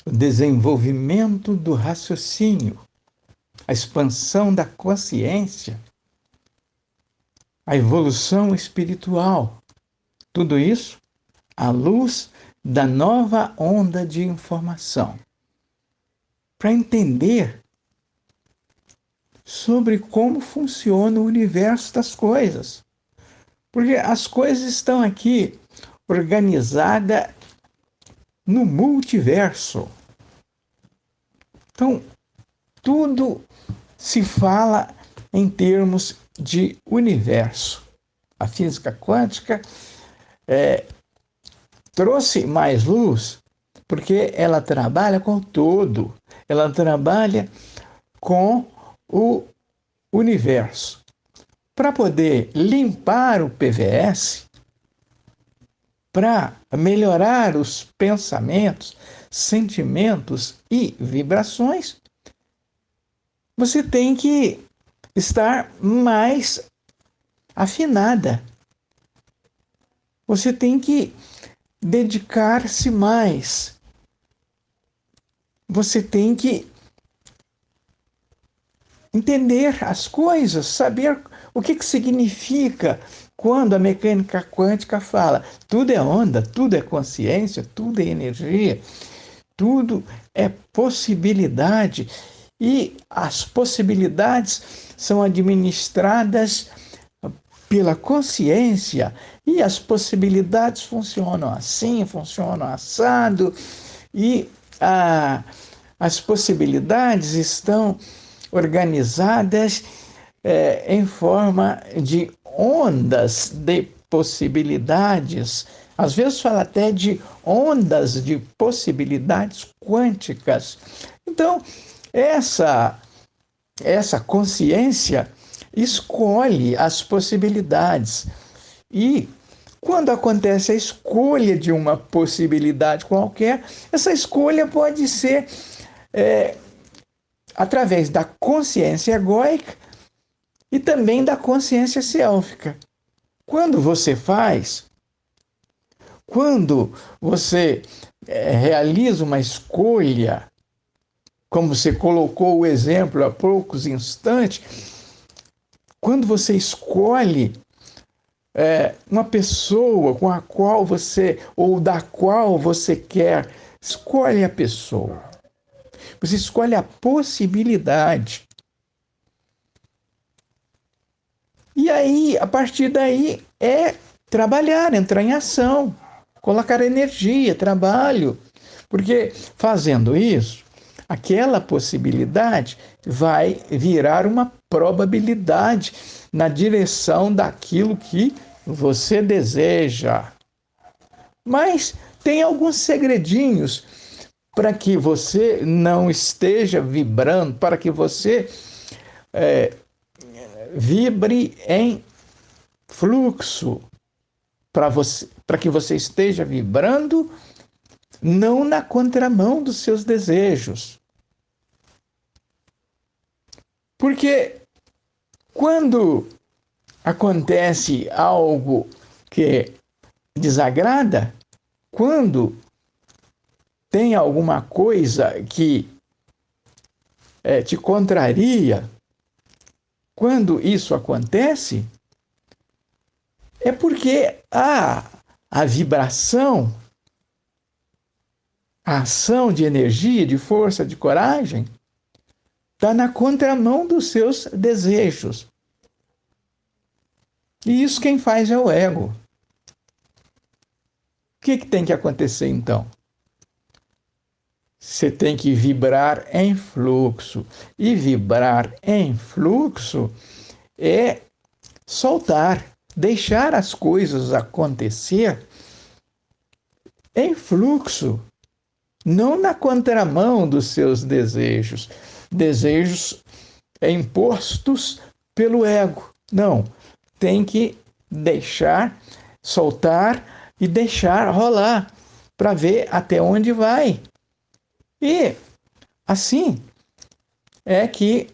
o desenvolvimento do raciocínio, a expansão da consciência, a evolução espiritual. Tudo isso à luz da nova onda de informação. Para entender sobre como funciona o universo das coisas. Porque as coisas estão aqui organizadas no multiverso. Então, tudo se fala em termos de universo. A física quântica trouxe mais luz porque ela trabalha com o todo, ela trabalha com o universo. Para poder limpar o PVS, para melhorar os pensamentos, sentimentos e vibrações, você tem que estar mais afinada. Você tem que dedicar-se mais. Você tem que entender as coisas, saber o que significa quando a mecânica quântica fala tudo é onda, tudo é consciência, tudo é energia, tudo é possibilidade. E as possibilidades são administradas pela consciência e as possibilidades funcionam assim, funcionam assado e as possibilidades estão organizadas em forma de ondas de possibilidades. Às vezes fala até de ondas de possibilidades quânticas. Então, essa consciência escolhe as possibilidades. E quando acontece a escolha de uma possibilidade qualquer, essa escolha pode ser através da consciência egóica e também da consciência sélfica. Quando você realiza uma escolha, como você colocou o exemplo há poucos instantes, quando você escolhe uma pessoa com a qual você, ou da qual você quer, escolhe a pessoa. Você escolhe a possibilidade. E aí, a partir daí, é trabalhar, entrar em ação, colocar energia, trabalho. Porque fazendo isso, aquela possibilidade vai virar uma probabilidade na direção daquilo que você deseja. Mas tem alguns segredinhos para que você não esteja vibrando, para que você vibre em fluxo, para que você esteja vibrando não na contramão dos seus desejos. Porque quando acontece algo que desagrada, quando tem alguma coisa que te contraria, quando isso acontece, é porque a vibração, a ação de energia, de força, de coragem, está na contramão dos seus desejos. E isso quem faz é o ego. O que tem que acontecer então? Você tem que vibrar em fluxo. E vibrar em fluxo é soltar, deixar as coisas acontecer em fluxo, não na contramão dos seus desejos. Desejos impostos pelo ego. Não, tem que deixar, soltar e deixar rolar para ver até onde vai. E assim é que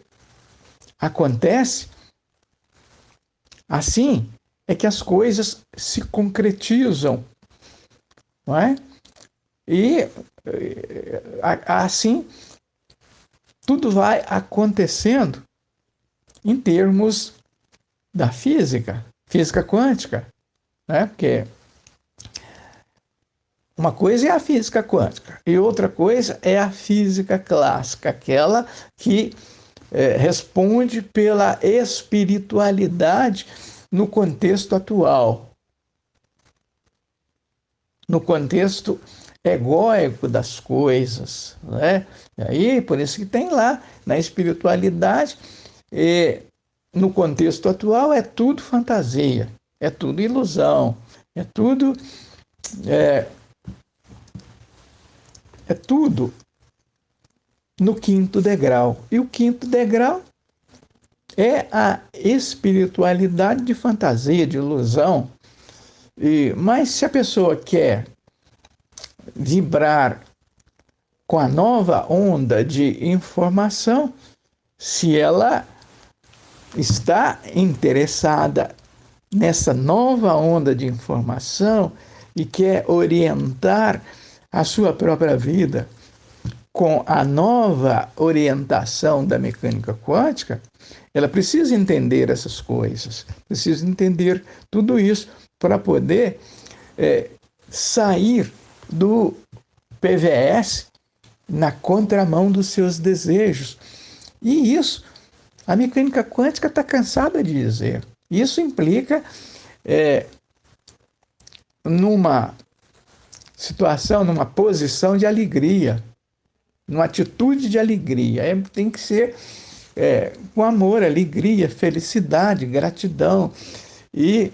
acontece, assim é que as coisas se concretizam, não é? E assim tudo vai acontecendo em termos da física quântica, né? Porque uma coisa é a física quântica e outra coisa é a física clássica, aquela que responde pela espiritualidade no contexto atual, no contexto egóico das coisas, né? E aí, por isso que tem lá, na espiritualidade, no contexto atual, é tudo fantasia, é tudo ilusão, é tudo no quinto degrau. E o quinto degrau é a espiritualidade de fantasia, de ilusão. Mas se a pessoa quer vibrar com a nova onda de informação, se ela está interessada nessa nova onda de informação e quer orientar a sua própria vida com a nova orientação da mecânica quântica, ela precisa entender essas coisas, precisa entender tudo isso para poder sair do PVS na contramão dos seus desejos. E isso, a mecânica quântica está cansada de dizer. Isso implica numa situação, numa posição de alegria, numa atitude de alegria. Tem que ser com amor, alegria, felicidade, gratidão e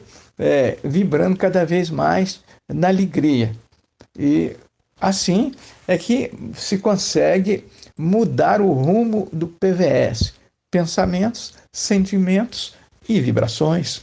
vibrando cada vez mais na alegria. E assim é que se consegue mudar o rumo do PVS, pensamentos, sentimentos e vibrações.